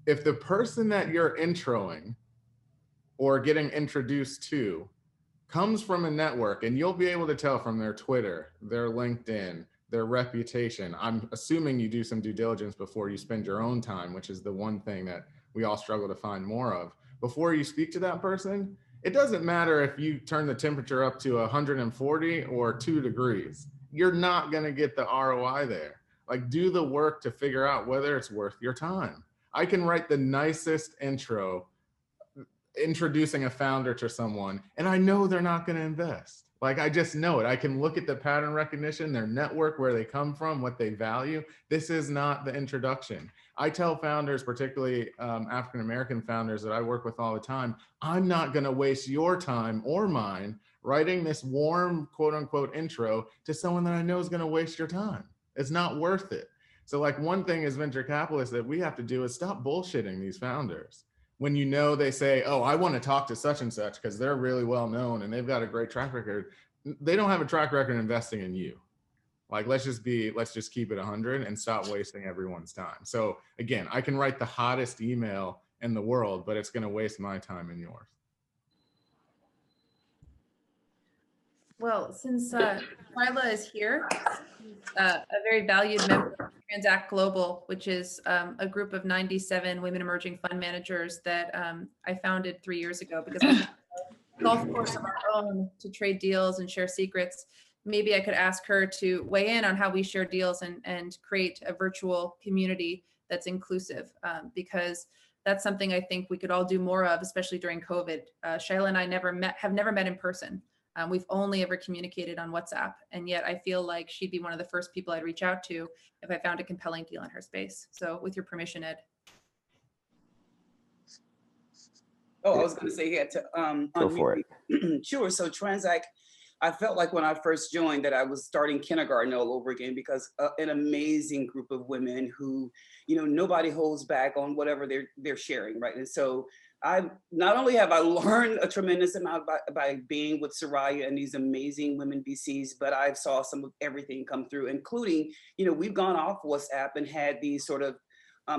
if the person that you're introing or getting introduced to comes from a network, and you'll be able to tell from their Twitter, their LinkedIn, their reputation. I'm assuming you do some due diligence before you spend your own time, which is the one thing that we all struggle to find more of. Before you speak to that person, it doesn't matter if you turn the temperature up to 140 or 2 degrees. You're not going to get the ROI there. Like, do the work to figure out whether it's worth your time. I can write the nicest intro introducing a founder to someone, and I know they're not going to invest. Like, I just know it. I can look at the pattern recognition, their network, where they come from, what they value. This is not the introduction. I tell founders, particularly African-American founders that I work with all the time, I'm not going to waste your time or mine writing this warm, quote unquote, intro to someone that I know is going to waste your time. It's not worth it. So like, one thing as venture capitalists that we have to do is stop bullshitting these founders. When they say, oh, I want to talk to such and such because they're really well known and they've got a great track record. They don't have a track record investing in you. Like, let's just keep it 100 and stop wasting everyone's time. So again, I can write the hottest email in the world, but it's going to waste my time and yours. Well, since Carla is here, a very valued member of Transact Global, which is a group of 97 women emerging fund managers that I founded 3 years ago because we had a golf course of our own to trade deals and share secrets. Maybe I could ask her to weigh in on how we share deals and create a virtual community that's inclusive, because that's something I think we could all do more of, especially during COVID. Shayla and I have never met in person. We've only ever communicated on WhatsApp. And yet I feel like she'd be one of the first people I'd reach out to if I found a compelling deal in her space. So with your permission, Ed. Oh, I was going to say he had to Go for it. Sure. So Transact, I felt like when I first joined that I was starting kindergarten all over again, because an amazing group of women who, nobody holds back on whatever they're sharing, right? And so I not only have I learned a tremendous amount by being with Soraya and these amazing women VCs, but I've saw some of everything come through, including, we've gone off WhatsApp and had these sort of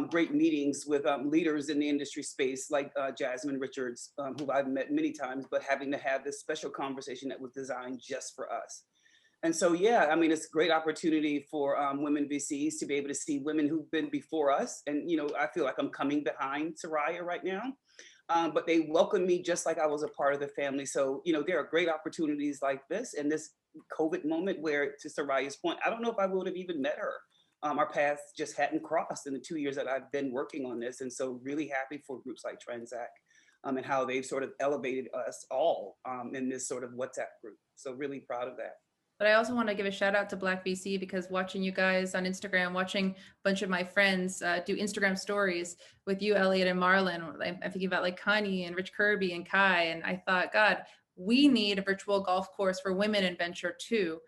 great meetings with leaders in the industry space, like Jasmine Richards, who I've met many times, but having to have this special conversation that was designed just for us. And so, yeah, I mean, it's a great opportunity for women VCs to be able to see women who've been before us. And, I feel like I'm coming behind Soraya right now, but they welcome me just like I was a part of the family. So, there are great opportunities like this and this COVID moment where, to Soraya's point, I don't know if I would have even met her. Our paths just hadn't crossed in the 2 years that I've been working on this. And so really happy for groups like Transact and how they've sort of elevated us all in this sort of WhatsApp group. So really proud of that. But I also want to give a shout out to Black VC, because watching you guys on Instagram, watching a bunch of my friends do Instagram stories with you, Elliot and Marlon. I'm thinking about like Connie and Rich Kirby and Kai. And I thought, God, we need a virtual golf course for women in venture too.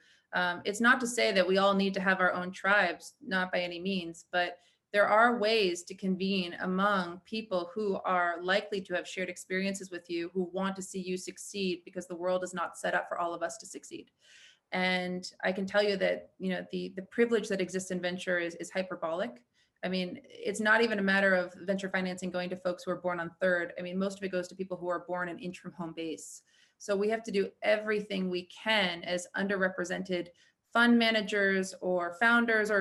It's not to say that we all need to have our own tribes, not by any means, but there are ways to convene among people who are likely to have shared experiences with you, who want to see you succeed, because the world is not set up for all of us to succeed. And I can tell you that, the privilege that exists in venture is hyperbolic. I mean, it's not even a matter of venture financing going to folks who are born on third. I mean, most of it goes to people who are born in interim home base. So we have to do everything we can as underrepresented fund managers or founders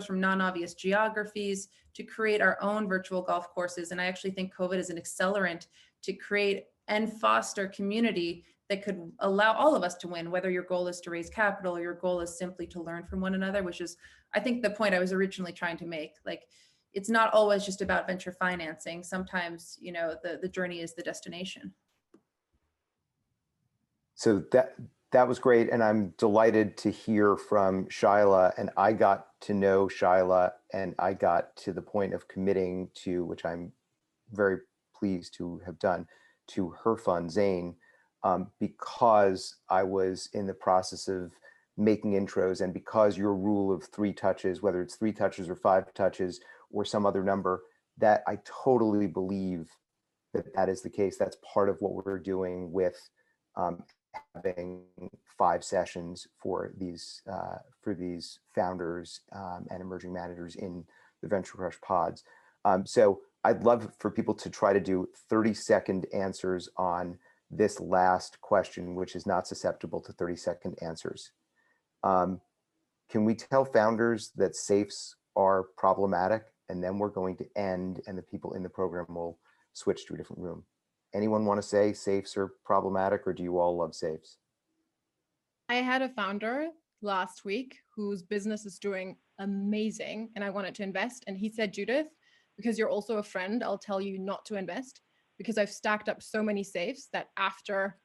from non-obvious geographies to create our own virtual golf courses. And I actually think COVID is an accelerant to create and foster community that could allow all of us to win, whether your goal is to raise capital or your goal is simply to learn from one another, which is, I think, the point I was originally trying to make. Like, it's not always just about venture financing. Sometimes, the journey is the destination. So that was great, and I'm delighted to hear from Shyla. And I got to know Shyla, and I got to the point of committing to, which I'm very pleased to have done, to her fund, Zane, because I was in the process of making intros, and because your rule of 3 touches, whether it's 3 touches or 5 touches or some other number, that I totally believe that is the case. That's part of what we're doing with having 5 sessions for these founders and emerging managers in the Venture Crush pods. So I'd love for people to try to do 30-second answers on this last question, which is not susceptible to 30-second answers. Can we tell founders that safes are problematic? And then we're going to end, and the people in the program will switch to a different room. Anyone want to say safes are problematic, or do you all love safes? I had a founder last week whose business is doing amazing and I wanted to invest. And he said, Judith, because you're also a friend, I'll tell you not to invest, because I've stacked up so many safes that after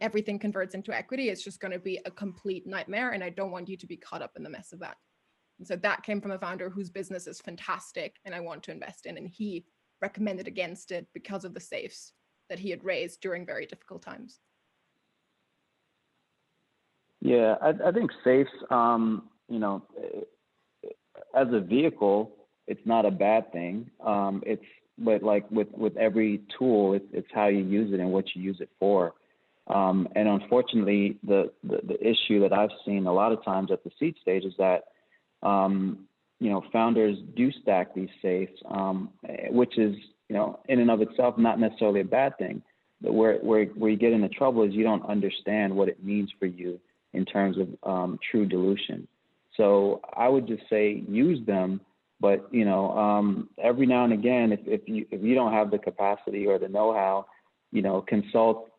everything converts into equity, it's just going to be a complete nightmare. And I don't want you to be caught up in the mess of that. And so that came from a founder whose business is fantastic and I want to invest in. And he recommended against it because of the safes that he had raised during very difficult times. Yeah, I think safes, as a vehicle, it's not a bad thing. But like with every tool, it's how you use it and what you use it for. And unfortunately, the issue that I've seen a lot of times at the seed stage is that, founders do stack these safes, which is, in and of itself, not necessarily a bad thing. But where you get into trouble is you don't understand what it means for you in terms of true dilution. So I would just say use them, but every now and again, if you don't have the capacity or the know-how, consult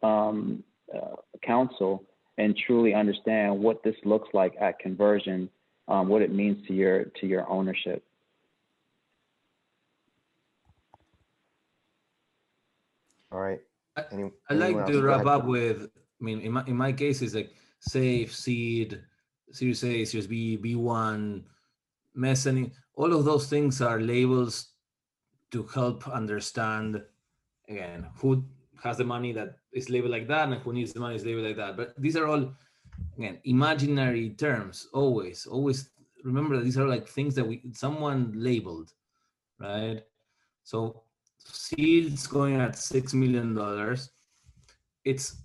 counsel and truly understand what this looks like at conversion, what it means to your ownership. All right. I'd like to wrap up mean, in my case, it's like safe, seed, Series A, Series B, B1, mezzanine. All of those things are labels to help understand, again, who has the money that is labeled like that and who needs the money is labeled like that. But these are all, again, imaginary terms. Always remember that these are like things that someone labeled, right? So seeds going at $6 million, it's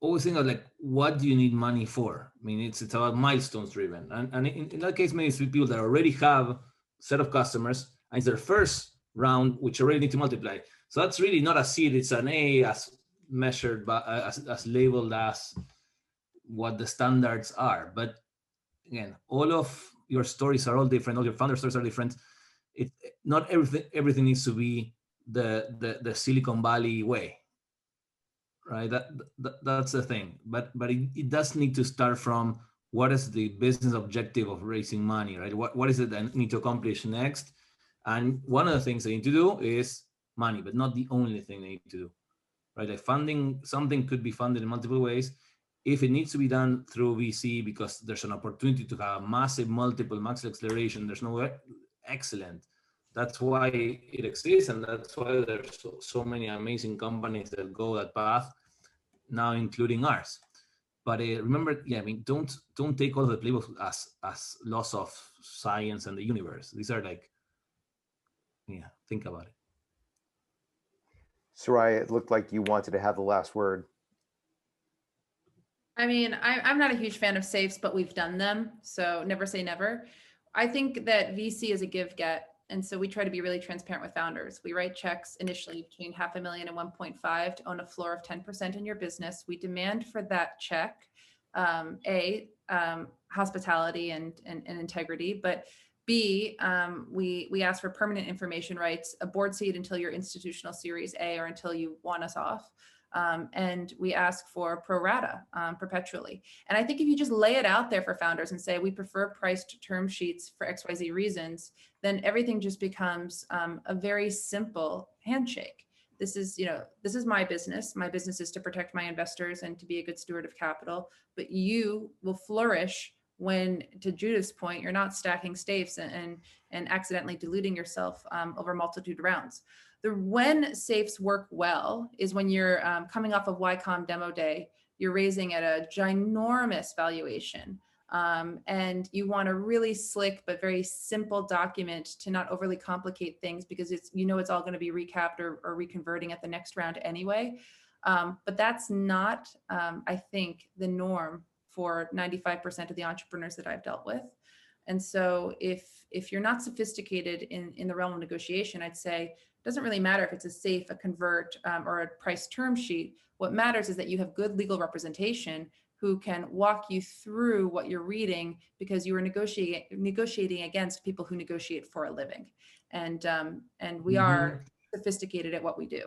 always think of like, what do you need money for? I mean, it's about milestones driven. And in that case, maybe it's people that already have a set of customers and it's their first round, which already need to multiply. So that's really not a seed, it's an A as measured, by, as labeled as what the standards are. But again, all of your stories are all different, all your founder stories are different. Not everything needs to be the Silicon Valley way, right? That's the thing. But it does need to start from what is the business objective of raising money, right? What is it that I need to accomplish next? And one of the things they need to do is money, but not the only thing they need to do, right? Like funding, something could be funded in multiple ways. If it needs to be done through VC because there's an opportunity to have massive max acceleration, there's no way, excellent. That's why it exists, and that's why there's so many amazing companies that go that path, now including ours. But remember, yeah, I mean, don't take all of the playbooks as laws of science and the universe. These are like, yeah, think about it. Soraya, it looked like you wanted to have the last word. I mean, I'm not a huge fan of safes, but we've done them. So never say never. I think that VC is a give-get. And so we try to be really transparent with founders. We write checks initially between $500,000 and 1.5 to own a floor of 10% in your business. We demand for that check, hospitality and integrity, but B, we ask for permanent information rights, a board seat until your institutional Series A or until you want us off. And we ask for pro rata perpetually. And I think if you just lay it out there for founders and say, we prefer priced term sheets for XYZ reasons, then everything just becomes a very simple handshake. This is my business. My business is to protect my investors and to be a good steward of capital, but you will flourish when, to Judith's point, you're not stacking safes and accidentally diluting yourself over multitude rounds. When safes work well is when you're coming off of YCOM demo day, you're raising at a ginormous valuation. And you want a really slick but very simple document to not overly complicate things because it's all going to be recapped or reconverting at the next round anyway. But that's not, I think, the norm for 95% of the entrepreneurs that I've dealt with. And so if you're not sophisticated in the realm of negotiation, I'd say it doesn't really matter if it's a safe, a convert, or a price term sheet. What matters is that you have good legal representation who can walk you through what you're reading because you are negotiating against people who negotiate for a living. And we are sophisticated at what we do.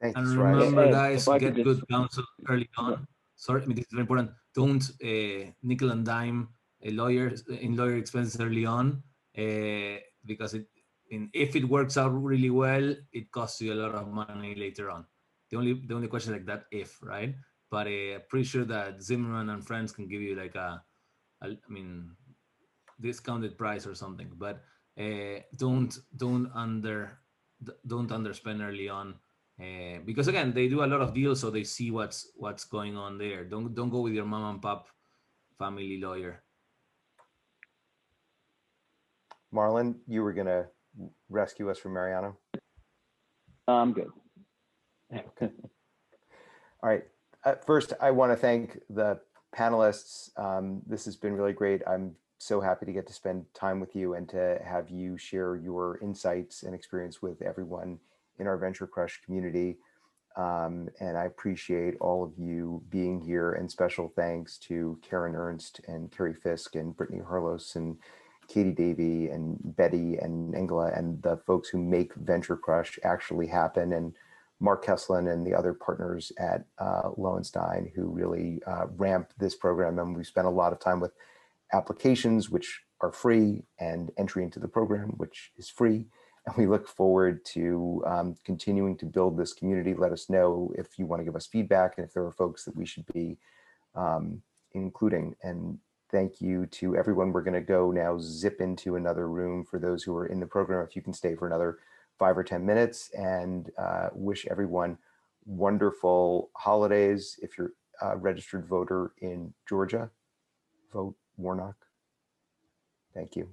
Thank you, And Soraya. remember, Ed, guys, if I get could good just- counsel early on. Sorry, I mean, this is very important. Don't nickel and dime a lawyer in lawyer expenses early on, because if it works out really well, it costs you a lot of money later on. The only question is like that right? But pretty sure that Zimmerman and friends can give you like a discounted price or something. But don't underspend early on. Because again, they do a lot of deals, so they see what's going on there. Don't go with your mom and pop family lawyer. Marlon, you were gonna rescue us from Mariano? I'm good. Okay. All right. First, I want to thank the panelists. This has been really great. I'm so happy to get to spend time with you and to have you share your insights and experience with everyone in our Venture Crush community. And I appreciate all of you being here, and special thanks to Karen Ernst and Carrie Fisk and Brittany Harlos and Katie Davey and Betty and Engela and the folks who make Venture Crush actually happen, and Mark Kesslin and the other partners at Lowenstein who really ramped this program. And we spent a lot of time with applications, which are free, and entry into the program, which is free. And we look forward to continuing to build this community. Let us know if you want to give us feedback and if there are folks that we should be including. And thank you to everyone. We're going to go now zip into another room for those who are in the program. If you can stay for another 5 or 10 minutes, and wish everyone wonderful holidays. If you're a registered voter in Georgia, vote Warnock. Thank you.